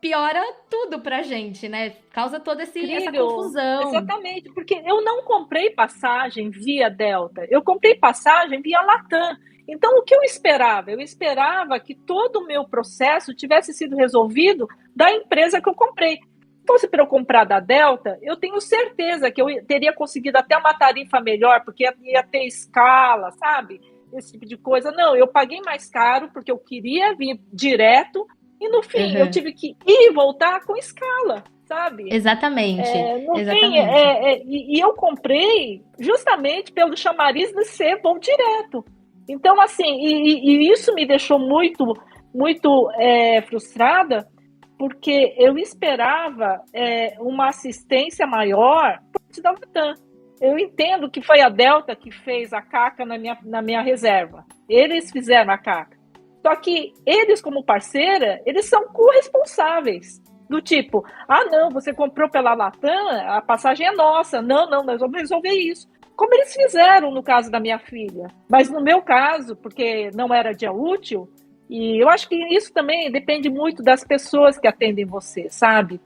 piora tudo pra gente, né? Causa toda essa confusão. Exatamente, porque eu não comprei passagem via Delta, eu comprei passagem via Latam. Então, o que eu esperava? Eu esperava que todo o meu processo tivesse sido resolvido da empresa que eu comprei. fosse para eu comprar da Delta, eu tenho certeza que eu teria conseguido até uma tarifa melhor, porque ia ter escala, sabe? Esse tipo de coisa. Não, eu paguei mais caro porque eu queria vir direto e no fim eu tive que ir e voltar com escala, sabe? Exatamente. E eu comprei justamente pelo chamariz de ser voo direto. Então, assim, e isso me deixou muito, muito frustrada, porque eu esperava uma assistência maior por parte da Latam. Eu entendo que foi a Delta que fez a CACA na minha reserva. Eles fizeram a CACA. Só que eles, como parceira, eles são corresponsáveis. Do tipo, não, você comprou pela Latam, a passagem é nossa. Não, nós vamos resolver isso. Como eles fizeram no caso da minha filha. Mas no meu caso, porque não era dia útil, e eu acho que isso também depende muito das pessoas que atendem você, sabe?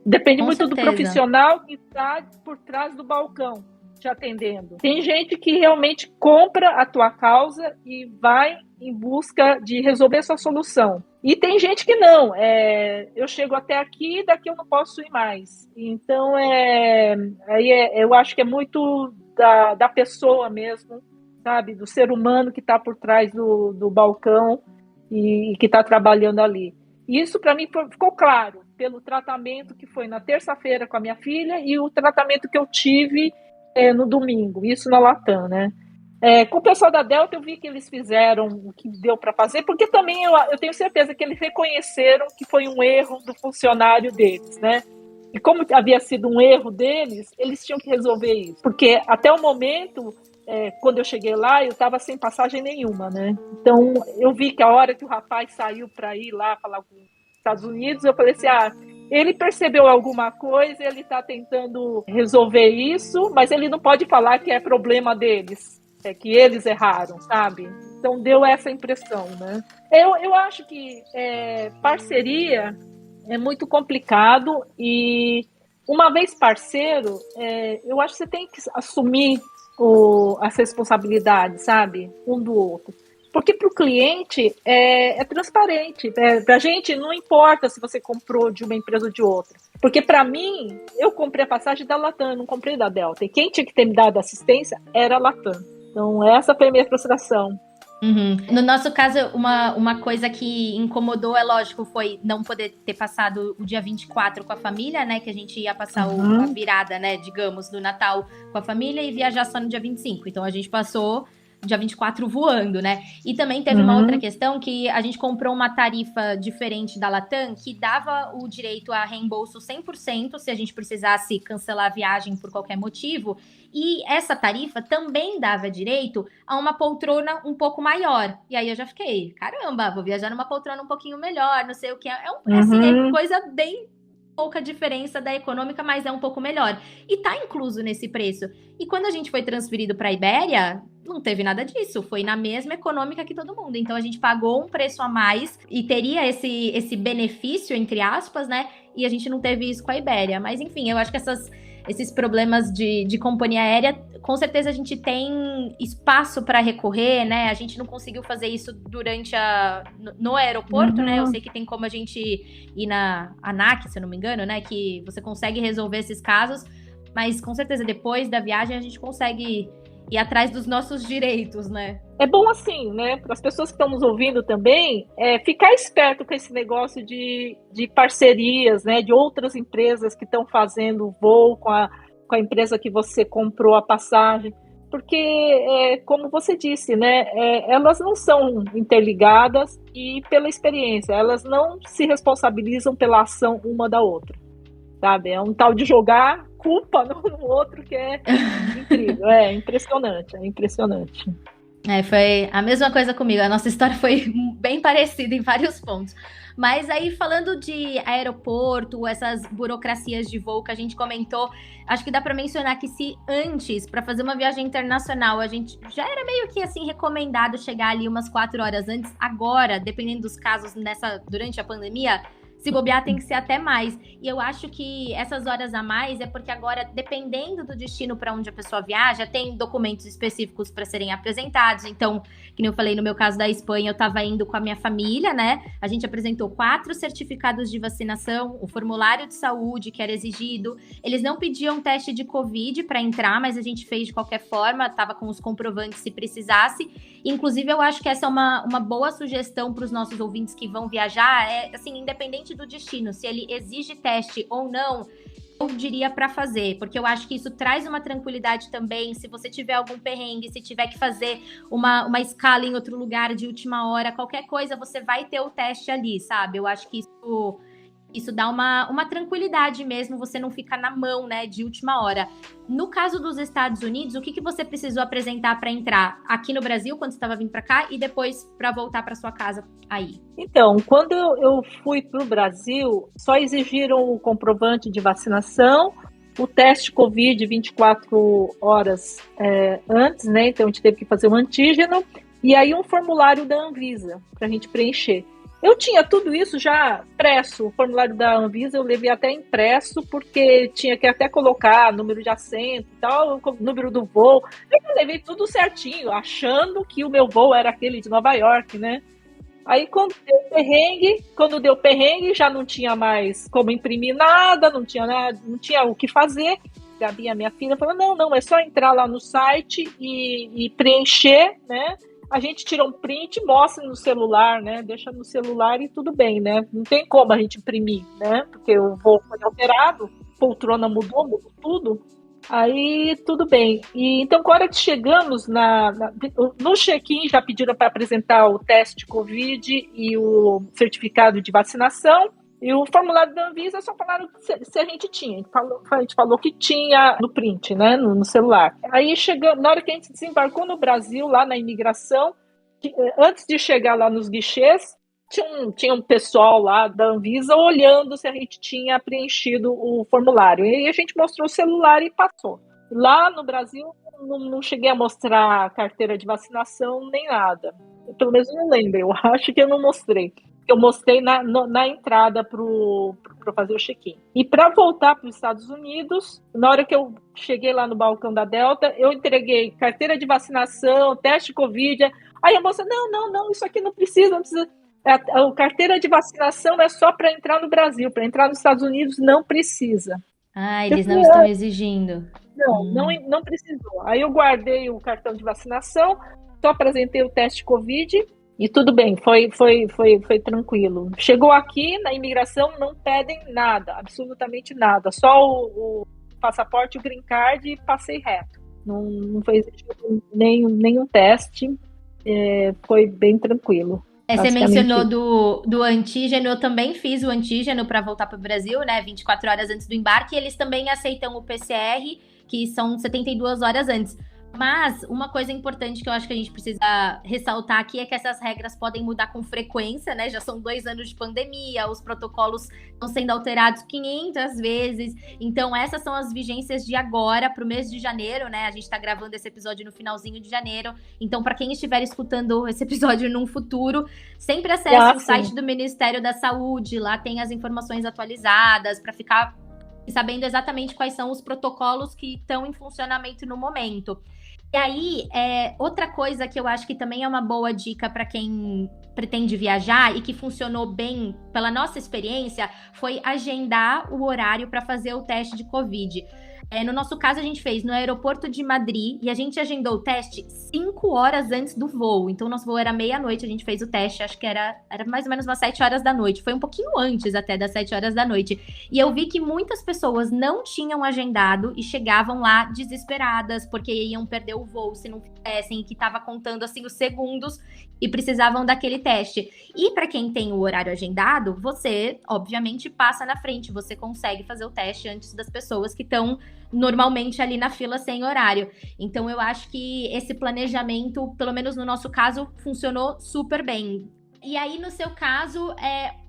Depende muito do profissional que está por trás do balcão te atendendo. Tem gente que realmente compra a tua causa e vai em busca de resolver sua solução. E tem gente que não. Eu chego até aqui, daqui eu não posso ir mais. Então, eu acho que é muito da pessoa mesmo, sabe? Do ser humano que está por trás do balcão e que está trabalhando ali. E isso, para mim, ficou claro pelo tratamento que foi na terça-feira com a minha filha e o tratamento que eu tive no domingo, isso na Latam, né? Com o pessoal da Delta, eu vi que eles fizeram o que deu para fazer, porque também eu tenho certeza que eles reconheceram que foi um erro do funcionário deles, né? E como havia sido um erro deles, eles tinham que resolver isso. Porque até o momento, quando eu cheguei lá, eu estava sem passagem nenhuma, né? Então, eu vi que a hora que o rapaz saiu para ir lá falar com os Estados Unidos, eu falei assim, ele percebeu alguma coisa, ele está tentando resolver isso, mas ele não pode falar que é problema deles, que eles erraram, sabe? Então deu essa impressão, né? Eu acho que parceria é muito complicado e uma vez parceiro, eu acho que você tem que assumir as responsabilidades, sabe? Um do outro. Porque para o cliente é transparente. Para a gente não importa se você comprou de uma empresa ou de outra. Porque para mim, eu comprei a passagem da Latam, eu não comprei da Delta. E quem tinha que ter me dado assistência era a Latam. Então essa foi a minha frustração. Uhum. No nosso caso, uma coisa que incomodou, lógico, foi não poder ter passado o dia 24 com a família, né? Que a gente ia passar a virada, né? Digamos, do Natal com a família e viajar só no dia 25. Então a gente passou dia 24 voando, né? E também teve uma outra questão que a gente comprou uma tarifa diferente da Latam que dava o direito a reembolso 100% se a gente precisasse cancelar a viagem por qualquer motivo. E essa tarifa também dava direito a uma poltrona um pouco maior. E aí eu já fiquei, caramba, vou viajar numa poltrona um pouquinho melhor, não sei o que. É coisa bem pouca diferença da econômica, mas é um pouco melhor. E tá incluso nesse preço. E quando a gente foi transferido para a Ibéria, não teve nada disso. Foi na mesma econômica que todo mundo. Então a gente pagou um preço a mais e teria esse benefício, entre aspas, né? E a gente não teve isso com a Ibéria. Mas enfim, eu acho que esses problemas de companhia aérea, com certeza a gente tem espaço para recorrer, né? A gente não conseguiu fazer isso durante no aeroporto, né? Eu sei que tem como a gente ir na ANAC, se eu não me engano, né? Que você consegue resolver esses casos, mas com certeza depois da viagem a gente consegue ir atrás dos nossos direitos, né? É bom assim, né? Para as pessoas que estão nos ouvindo também, ficar esperto com esse negócio de parcerias, né? De outras empresas que estão fazendo voo com a empresa que você comprou a passagem. Porque, como você disse, né? Elas não são interligadas e pela experiência, elas não se responsabilizam pela ação uma da outra, sabe? É um tal de jogar culpa no outro que é incrível, é impressionante. Foi a mesma coisa comigo. A nossa história foi bem parecida em vários pontos. Mas aí, falando de aeroporto, essas burocracias de voo que a gente comentou, acho que dá para mencionar que se antes, para fazer uma viagem internacional, a gente já era meio que assim recomendado chegar ali umas 4 horas antes, agora, dependendo dos casos durante a pandemia, Se bobear, tem que ser até mais. E eu acho que essas horas a mais é porque agora, dependendo do destino para onde a pessoa viaja, tem documentos específicos para serem apresentados. Então, que nem eu falei, no meu caso da Espanha, eu estava indo com a minha família, né? A gente apresentou 4 certificados de vacinação, o formulário de saúde que era exigido. Eles não pediam teste de Covid para entrar, mas a gente fez de qualquer forma, estava com os comprovantes se precisasse. Inclusive, eu acho que essa é uma boa sugestão para os nossos ouvintes que vão viajar. É, assim, independente do destino, se ele exige teste ou não, eu diria para fazer, porque eu acho que isso traz uma tranquilidade também. Se você tiver algum perrengue, se tiver que fazer uma escala em outro lugar de última hora, qualquer coisa, você vai ter o teste ali, sabe? Eu acho que isso dá uma tranquilidade mesmo, você não fica na mão, né, de última hora. No caso dos Estados Unidos, o que você precisou apresentar para entrar aqui no Brasil, quando você estava vindo para cá, e depois para voltar para sua casa aí? Então, quando eu fui para o Brasil, só exigiram o comprovante de vacinação, o teste Covid 24 horas antes, né? Então, a gente teve que fazer um antígeno, e aí um formulário da Anvisa para a gente preencher. Eu tinha tudo isso já impresso, o formulário da Anvisa eu levei até impresso, porque tinha que até colocar número de assento e tal, número do voo. Eu levei tudo certinho, achando que o meu voo era aquele de Nova York, né? Aí quando deu perrengue, já não tinha mais como imprimir nada, não tinha o que fazer. Gabi, a minha filha, falou, não, é só entrar lá no site e preencher, né? A gente tira um print, mostra no celular, né? Deixa no celular e tudo bem, né? Não tem como a gente imprimir, né? Porque o voo foi alterado, poltrona mudou tudo. Aí, tudo bem. E então, quando hora que chegamos no check-in, já pediram para apresentar o teste Covid e o certificado de vacinação. E o formulário da Anvisa só falaram se a gente tinha. A gente falou que tinha no print, né, no celular. Aí chegamos, na hora que a gente desembarcou no Brasil, lá na imigração, antes de chegar lá nos guichês, tinha um pessoal lá da Anvisa olhando se a gente tinha preenchido o formulário. E a gente mostrou o celular e passou. Lá no Brasil, não cheguei a mostrar carteira de vacinação nem nada. Pelo menos não lembro, eu acho que eu não mostrei. Eu mostrei na entrada para fazer o check-in. E para voltar para os Estados Unidos, na hora que eu cheguei lá no balcão da Delta, eu entreguei carteira de vacinação, teste Covid. Aí a moça, não, isso aqui não precisa. A carteira de vacinação é só para entrar no Brasil, para entrar nos Estados Unidos não precisa. Ah, eles não estão exigindo. Não precisou. Aí eu guardei o cartão de vacinação, só apresentei o teste Covid e tudo bem, foi tranquilo. Chegou aqui na imigração, não pedem nada, absolutamente nada, só o passaporte, o green card e passei reto. Não foi exigido nenhum teste, foi bem tranquilo. Você mencionou do antígeno, eu também fiz o antígeno para voltar para o Brasil, né, 24 horas antes do embarque, e eles também aceitam o PCR, que são 72 horas antes. Mas uma coisa importante que eu acho que a gente precisa ressaltar aqui é que essas regras podem mudar com frequência, né? Já são 2 anos de pandemia, os protocolos estão sendo alterados 500 vezes. Então, essas são as vigências de agora para o mês de janeiro, né? A gente está gravando esse episódio no finalzinho de janeiro. Então, para quem estiver escutando esse episódio num futuro, sempre acesse o site do Ministério da Saúde. Lá tem as informações atualizadas para ficar sabendo exatamente quais são os protocolos que estão em funcionamento no momento. E aí, outra coisa que eu acho que também é uma boa dica para quem pretende viajar e que funcionou bem pela nossa experiência, foi agendar o horário para fazer o teste de Covid. No nosso caso, a gente fez no aeroporto de Madrid e a gente agendou o teste 5 horas antes do voo. Então, nosso voo era meia-noite, a gente fez o teste, acho que era mais ou menos umas 7 horas da noite. Foi um pouquinho antes até das 7 horas da noite. E eu vi que muitas pessoas não tinham agendado e chegavam lá desesperadas, porque iam perder o voo se não fizessem, e que estava contando assim os segundos e precisavam daquele teste. E para quem tem o horário agendado, você, obviamente, passa na frente, você consegue fazer o teste antes das pessoas que estão normalmente ali na fila sem horário. Então eu acho que esse planejamento, pelo menos no nosso caso, funcionou super bem. E aí, no seu caso,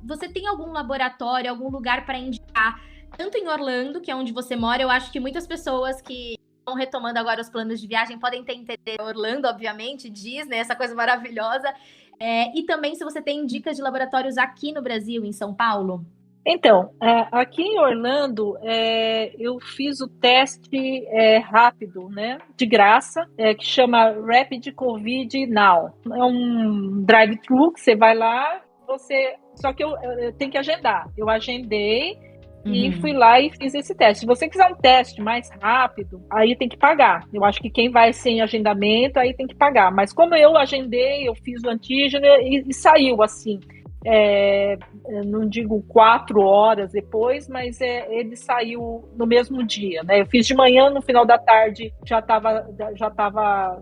você tem algum laboratório, algum lugar para indicar? Tanto em Orlando, que é onde você mora, eu acho que muitas pessoas que estão retomando agora os planos de viagem podem ter interesse em Orlando, obviamente, Disney, essa coisa maravilhosa. E também se você tem dicas de laboratórios aqui no Brasil, em São Paulo. Então, aqui em Orlando, eu fiz o teste rápido, né, de graça, que chama Rapid Covid Now. É um drive-thru que você vai lá, só que eu tenho que agendar. Eu agendei e fui lá e fiz esse teste. Se você quiser um teste mais rápido, aí tem que pagar. Eu acho que quem vai sem agendamento, aí tem que pagar. Mas como eu agendei, eu fiz o antígeno e saiu assim. Não digo 4 horas depois, mas ele saiu no mesmo dia, né? Eu fiz de manhã, no final da tarde já estava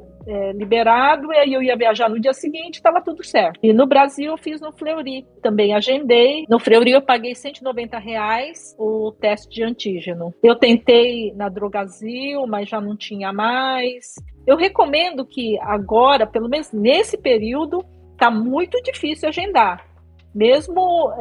liberado, e aí eu ia viajar no dia seguinte, estava tudo certo. E no Brasil eu fiz no Fleury, também agendei. No Fleury eu paguei R$190 o teste de antígeno. Eu tentei na Drogasil, mas já não tinha mais. Eu recomendo que agora, pelo menos nesse período, está muito difícil agendar. Mesmo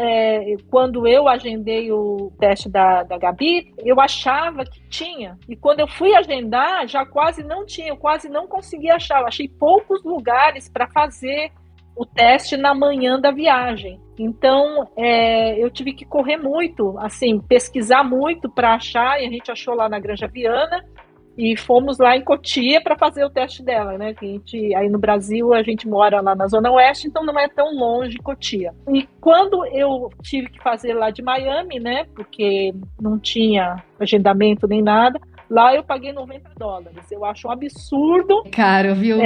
quando eu agendei o teste da Gabi, eu achava que tinha. E quando eu fui agendar, já quase não tinha, eu quase não consegui achar. Eu achei poucos lugares para fazer o teste na manhã da viagem. Então, eu tive que correr muito, assim, pesquisar muito para achar, e a gente achou lá na Granja Viana. E fomos lá em Cotia para fazer o teste dela, né? Aí no Brasil a gente mora lá na Zona Oeste, então não é tão longe de Cotia. E quando eu tive que fazer lá de Miami, né? Porque não tinha agendamento nem nada, lá eu paguei $90. Eu acho um absurdo. Caro, viu?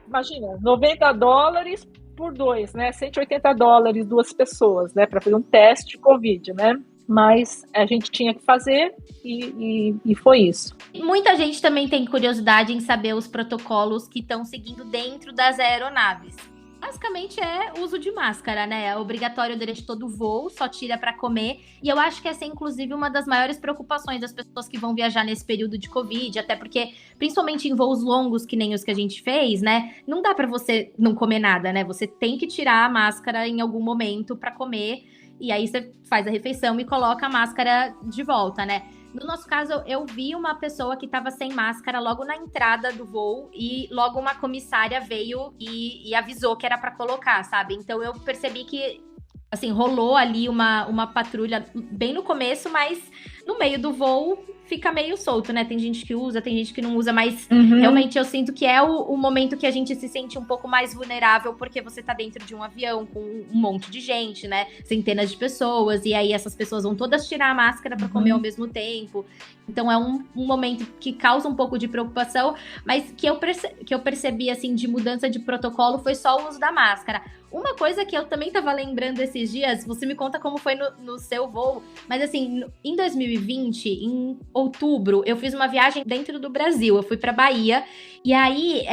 Imagina, $90 por 2, né? $180 duas pessoas, né? Para fazer um teste de Covid, né? Mas a gente tinha que fazer e foi isso. Muita gente também tem curiosidade em saber os protocolos que estão seguindo dentro das aeronaves. Basicamente é uso de máscara, né? É obrigatório durante todo o voo, só tira para comer. E eu acho que essa é, inclusive, uma das maiores preocupações das pessoas que vão viajar nesse período de Covid, até porque, principalmente em voos longos, que nem os que a gente fez, né? Não dá para você não comer nada, né? Você tem que tirar a máscara em algum momento para comer. E aí você faz a refeição e coloca a máscara de volta, né? No nosso caso, eu vi uma pessoa que estava sem máscara logo na entrada do voo e logo uma comissária veio e avisou que era para colocar, sabe? Então eu percebi que, assim, rolou ali uma patrulha bem no começo, mas no meio do voo fica meio solto, né? Tem gente que usa, tem gente que não usa, mas realmente eu sinto que é o momento que a gente se sente um pouco mais vulnerável, porque você tá dentro de um avião com um monte de gente, né? Centenas de pessoas, e aí essas pessoas vão todas tirar a máscara para comer ao mesmo tempo. Então é um momento que causa um pouco de preocupação, mas que eu percebi, assim, de mudança de protocolo foi só o uso da máscara. Uma coisa que eu também tava lembrando esses dias, você me conta como foi no seu voo, mas assim, em 2020, em outubro, eu fiz uma viagem dentro do Brasil, eu fui pra Bahia, e aí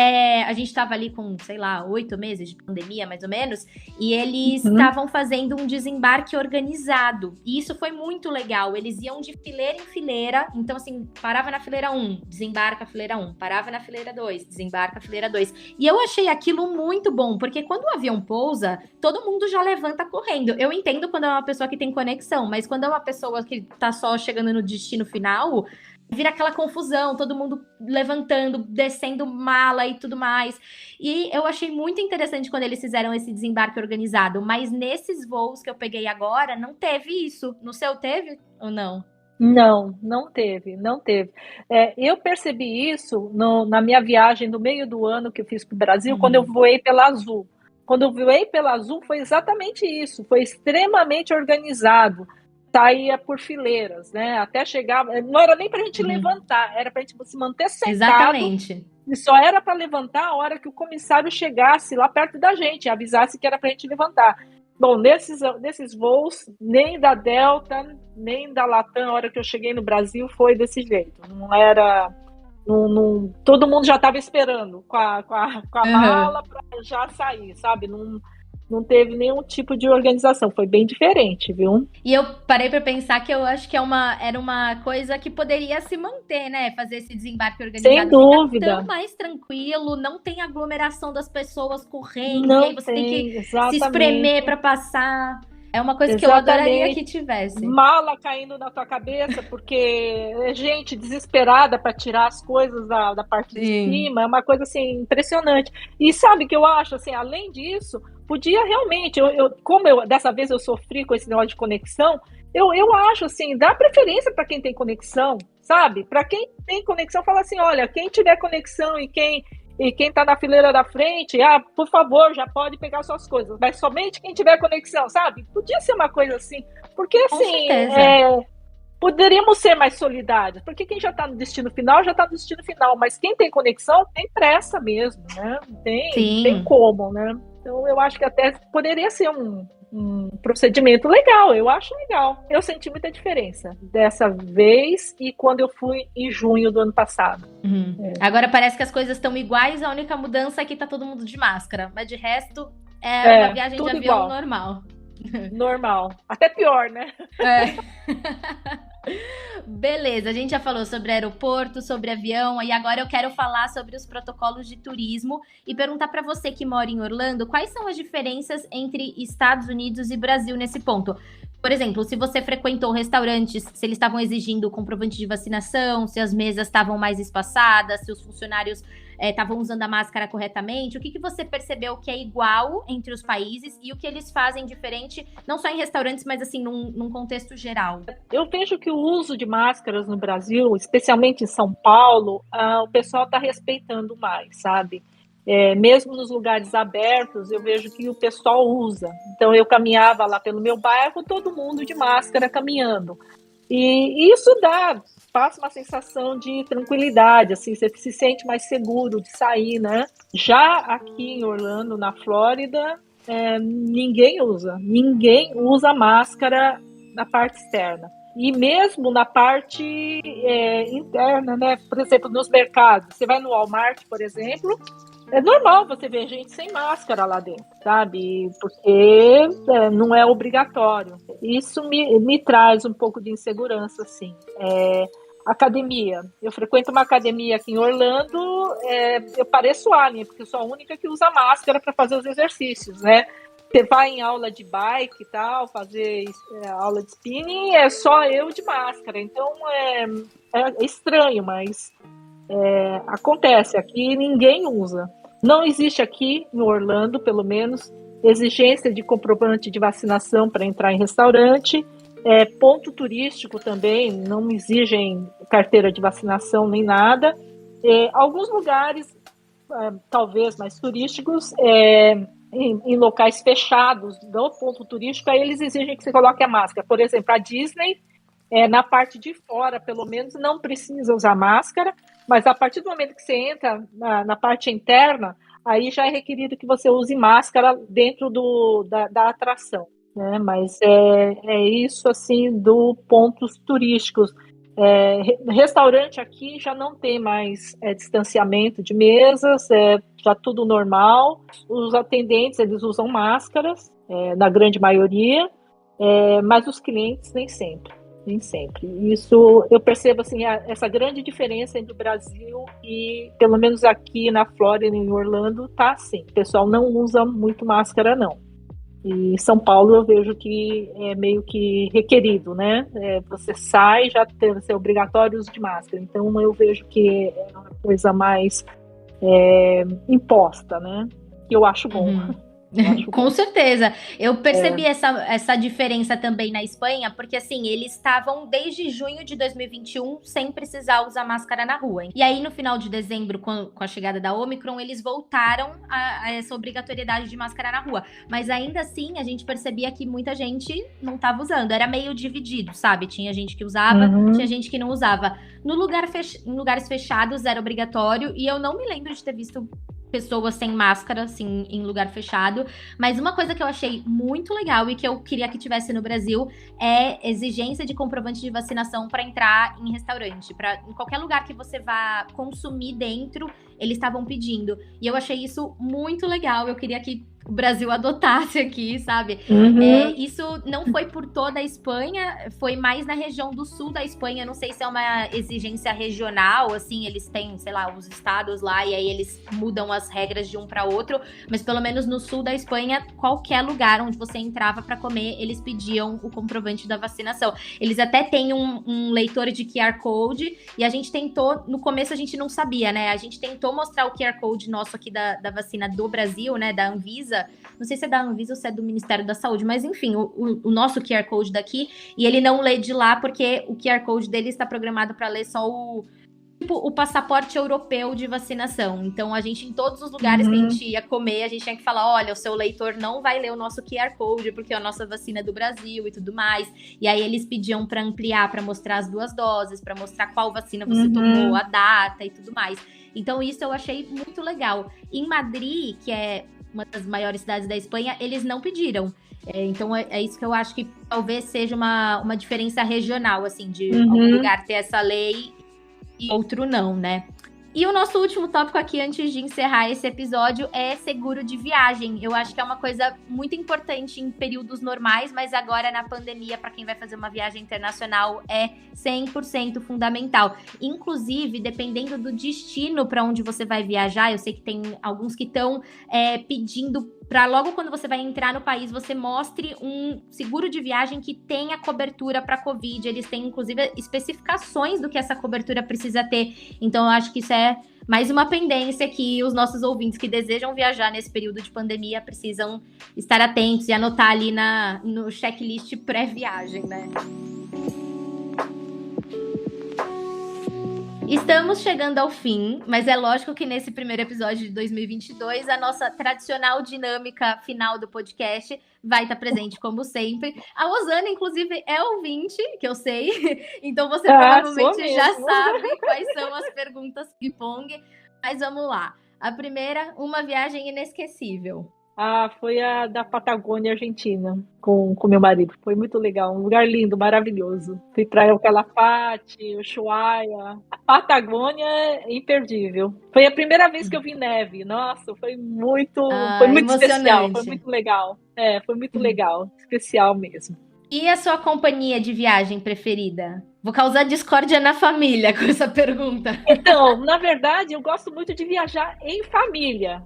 a gente tava ali com, sei lá, 8 meses de pandemia, mais ou menos, e eles estavam fazendo um desembarque organizado, e isso foi muito legal, eles iam de fileira em fileira, então assim, parava na fileira 1, desembarca a fileira 1, parava na fileira 2, desembarca a fileira 2, e eu achei aquilo muito bom, porque quando o avião pousa, todo mundo já levanta correndo. Eu entendo quando é uma pessoa que tem conexão, mas quando é uma pessoa que tá só chegando no destino final, vira aquela confusão, todo mundo levantando, descendo mala e tudo mais. E eu achei muito interessante quando eles fizeram esse desembarque organizado, mas nesses voos que eu peguei agora, não teve isso. No seu teve ou não? Não teve. Eu percebi isso na minha viagem no meio do ano que eu fiz para o Brasil, quando eu voei pela Azul. Quando eu voei pela Azul, foi exatamente isso. Foi extremamente organizado. Saía por fileiras, né? Até chegar... Não era nem para a gente levantar, era para a gente se manter sentado. Exatamente. E só era para levantar a hora que o comissário chegasse lá perto da gente, avisasse que era para a gente levantar. Bom, nesses voos, nem da Delta, nem da Latam, a hora que eu cheguei no Brasil, foi desse jeito. Não era... todo mundo já estava esperando com a mala para já sair, sabe? Não teve nenhum tipo de organização, foi bem diferente, viu? E eu parei para pensar que eu acho que era uma coisa que poderia se manter, né? Fazer esse desembarque organizado. Sem dúvida. Fica tão mais tranquilo, não tem aglomeração das pessoas correndo, não e aí você tem que exatamente. Se espremer para passar. É uma coisa que eu adoraria que tivesse. Mala caindo na tua cabeça, porque é gente desesperada para tirar as coisas da parte de cima. É uma coisa assim impressionante. E sabe que eu acho, assim, além disso, podia realmente, dessa vez eu sofri com esse negócio de conexão, eu acho assim, dá preferência para quem tem conexão, sabe? Para quem tem conexão, fala assim, olha, quem tiver conexão e quem está na fileira da frente, por favor, já pode pegar suas coisas, mas somente quem tiver conexão, sabe? Podia ser uma coisa assim, porque assim, poderíamos ser mais solidários, porque quem já está no destino final, já está no destino final, mas quem tem conexão tem pressa mesmo, né? Não tem como, né? Então eu acho que até poderia ser um procedimento legal, eu acho legal. Eu senti muita diferença dessa vez e quando eu fui em junho do ano passado. Agora parece que as coisas estão iguais, a única mudança é que tá todo mundo de máscara, mas de resto uma viagem de avião igual. Normal. Normal. Até pior, né? Beleza, a gente já falou sobre aeroporto, sobre avião, e agora eu quero falar sobre os protocolos de turismo e perguntar para você que mora em Orlando, quais são as diferenças entre Estados Unidos e Brasil nesse ponto? Por exemplo, se você frequentou restaurantes, se eles estavam exigindo comprovante de vacinação, se as mesas estavam mais espaçadas, se os funcionários estavam usando a máscara corretamente, o que você percebeu que é igual entre os países e o que eles fazem diferente, não só em restaurantes, mas assim, num contexto geral? Eu vejo que o uso de máscaras no Brasil, especialmente em São Paulo, o pessoal está respeitando mais, sabe? Mesmo nos lugares abertos, eu vejo que o pessoal usa. Então, eu caminhava lá pelo meu bairro, todo mundo de máscara caminhando. E isso passa uma sensação de tranquilidade, assim, você se sente mais seguro de sair, né? Já aqui em Orlando, na Flórida, ninguém usa máscara na parte externa. E mesmo na parte interna, né? Por exemplo, nos mercados, você vai no Walmart, por exemplo, é normal você ver gente sem máscara lá dentro, sabe? Porque não é obrigatório. Isso me traz um pouco de insegurança, assim. Academia. Eu frequento uma academia aqui em Orlando, eu pareço alien, porque eu sou a única que usa máscara para fazer os exercícios, né? Você vai em aula de bike e tal, fazer aula de spinning, é só eu de máscara. Então, é estranho, mas acontece. Aqui ninguém usa. Não existe aqui, em Orlando, pelo menos, exigência de comprovante de vacinação para entrar em restaurante. Ponto turístico também, não exigem carteira de vacinação nem nada. Alguns lugares, talvez mais turísticos, em locais fechados do ponto turístico, aí eles exigem que você coloque a máscara. Por exemplo, a Disney, na parte de fora, pelo menos, não precisa usar máscara, mas a partir do momento que você entra na parte interna, aí já é requerido que você use máscara dentro da atração, né? Mas é isso, assim, do pontos turísticos. Restaurante aqui já não tem mais distanciamento de mesas, já tudo normal. Os atendentes, eles usam máscaras, na grande maioria, mas os clientes nem sempre. Isso eu percebo, assim, essa grande diferença entre o Brasil e, pelo menos aqui na Flórida, em Orlando, tá assim. O pessoal não usa muito máscara, não. E São Paulo eu vejo que é meio que requerido, né? Você sai, já tem ser obrigatório o uso de máscara. Então eu vejo que é uma coisa mais imposta, né? Que eu acho bom. Com certeza. Eu percebi essa diferença também na Espanha, porque assim, eles estavam desde junho de 2021 sem precisar usar máscara na rua. E aí, no final de dezembro, com a chegada da Omicron, eles voltaram a essa obrigatoriedade de máscara na rua. Mas ainda assim, a gente percebia que muita gente não estava usando. Era meio dividido, sabe? Tinha gente que usava, tinha gente que não usava. Em lugares fechados era obrigatório, e eu não me lembro de ter visto pessoas sem máscara, assim, em lugar fechado. Mas uma coisa que eu achei muito legal e que eu queria que tivesse no Brasil é exigência de comprovante de vacinação para entrar em restaurante. Em qualquer lugar que você vá consumir dentro, eles estavam pedindo. E eu achei isso muito legal. Eu queria que o Brasil adotasse aqui, sabe? Isso não foi por toda a Espanha, foi mais na região do sul da Espanha. Não sei se é uma exigência regional, assim, eles têm, sei lá, os estados lá e aí eles mudam as regras de um para outro, mas pelo menos no sul da Espanha, qualquer lugar onde você entrava para comer, eles pediam o comprovante da vacinação. Eles até têm um leitor de QR Code e a gente tentou, no começo a gente não sabia, né? A gente tentou mostrar o QR Code nosso aqui da vacina do Brasil, né, da Anvisa, Anvisa, não sei se é da Anvisa ou se é do Ministério da Saúde, mas enfim, o nosso QR Code daqui, e ele não lê de lá porque o QR Code dele está programado para ler só o passaporte europeu de vacinação. Então, a gente, em todos os lugares que a gente ia comer, a gente tinha que falar, olha, o seu leitor não vai ler o nosso QR Code, porque a nossa vacina é do Brasil e tudo mais. E aí, eles pediam para ampliar, para mostrar as 2 doses, para mostrar qual vacina você tomou, a data e tudo mais. Então, isso eu achei muito legal. Em Madrid, que é uma das maiores cidades da Espanha, eles não pediram. Então, é isso que eu acho que talvez seja uma diferença regional, assim, de algum lugar ter essa lei e outro não, né? E o nosso último tópico aqui, antes de encerrar esse episódio, é seguro de viagem. Eu acho que é uma coisa muito importante em períodos normais, mas agora na pandemia, para quem vai fazer uma viagem internacional, é 100% fundamental. Inclusive, dependendo do destino para onde você vai viajar, eu sei que tem alguns que estão pedindo para logo quando você vai entrar no país, você mostre um seguro de viagem que tenha cobertura para Covid. Eles têm, inclusive, especificações do que essa cobertura precisa ter. Então, eu acho que isso é mais uma pendência que os nossos ouvintes que desejam viajar nesse período de pandemia precisam estar atentos e anotar ali no checklist pré-viagem, né? Estamos chegando ao fim, mas é lógico que nesse primeiro episódio de 2022, a nossa tradicional dinâmica final do podcast vai estar presente, como sempre. A Osana, inclusive, é ouvinte, que eu sei, então você provavelmente já sabe quais são as perguntas ping-pong, mas vamos lá. A primeira, uma viagem inesquecível. Foi a da Patagônia, Argentina, com meu marido. Foi muito legal, um lugar lindo, maravilhoso. Fui para El Calafate, Ushuaia. A Patagônia é imperdível. Foi a primeira vez que eu vi neve. Nossa, foi muito especial, foi muito legal. Foi muito legal, especial mesmo. E a sua companhia de viagem preferida? Vou causar discórdia na família com essa pergunta. Então, na verdade, eu gosto muito de viajar em família.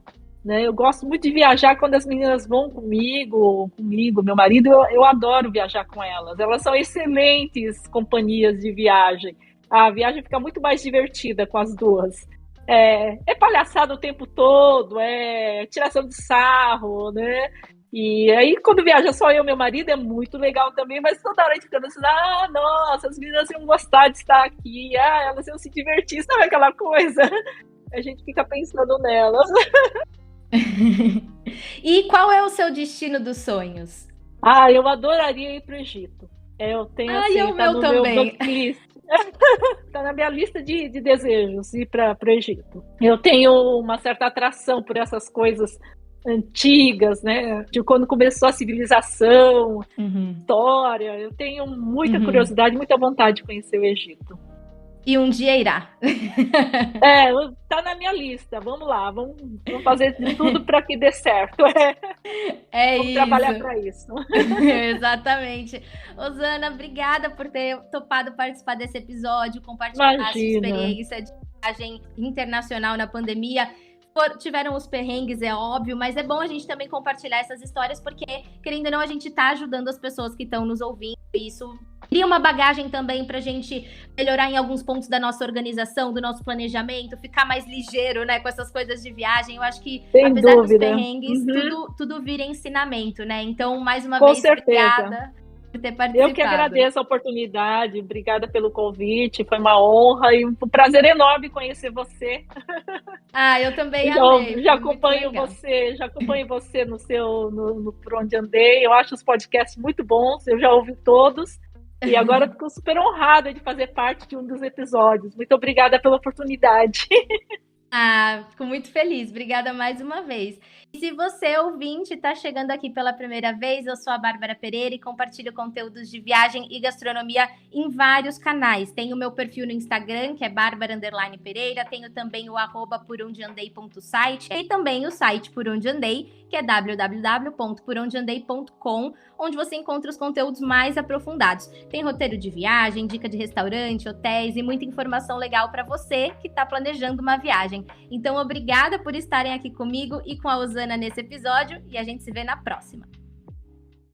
Eu gosto muito de viajar quando as meninas vão comigo, meu marido, eu adoro viajar com elas. Elas são excelentes companhias de viagem. A viagem fica muito mais divertida com as duas. É palhaçada o tempo todo, é tiração de sarro, né? E aí, quando viaja só eu e meu marido, é muito legal também, mas toda hora a gente fica pensando, nossa, as meninas iam gostar de estar aqui, elas iam se divertir, sabe aquela coisa? A gente fica pensando nelas. E qual é o seu destino dos sonhos? Eu adoraria ir para o Egito. Eu tenho tá no meu bucket tá na minha lista de desejos ir para o Egito. Eu tenho uma certa atração por essas coisas antigas, né? De quando começou a civilização, história. Eu tenho muita curiosidade, muita vontade de conhecer o Egito. E um dia irá. Tá na minha lista. Vamos lá, vamos fazer tudo para que dê certo. Vamos trabalhar para isso. Exatamente. Osana, obrigada por ter topado participar desse episódio, compartilhar a sua experiência de viagem internacional na pandemia. Tiveram os perrengues, é óbvio, mas é bom a gente também compartilhar essas histórias, porque, querendo ou não, a gente tá ajudando as pessoas que estão nos ouvindo, e isso cria uma bagagem também pra gente melhorar em alguns pontos da nossa organização, do nosso planejamento, ficar mais ligeiro, né, com essas coisas de viagem. Eu acho que, apesar dos perrengues, tudo vira ensinamento, né? Então, mais uma vez, obrigada por ter participado. Eu que agradeço a oportunidade, obrigada pelo convite, foi uma honra e um prazer enorme conhecer você. Eu também amei. Já acompanho você no Por Onde Andei, eu acho os podcasts muito bons, eu já ouvi todos, e agora fico super honrada de fazer parte de um dos episódios. Muito obrigada pela oportunidade. Fico muito feliz. Obrigada mais uma vez. E se você, ouvinte, está chegando aqui pela primeira vez, eu sou a Bárbara Pereira e compartilho conteúdos de viagem e gastronomia em vários canais. Tenho o meu perfil no Instagram, que é Bárbara_Pereira. Tenho também o @porondeandei.site e também o site Por Onde Andei, que é www.porondeandei.com, onde você encontra os conteúdos mais aprofundados. Tem roteiro de viagem, dica de restaurante, hotéis e muita informação legal para você que está planejando uma viagem. Então, obrigada por estarem aqui comigo e com a Osana nesse episódio, e a gente se vê na próxima.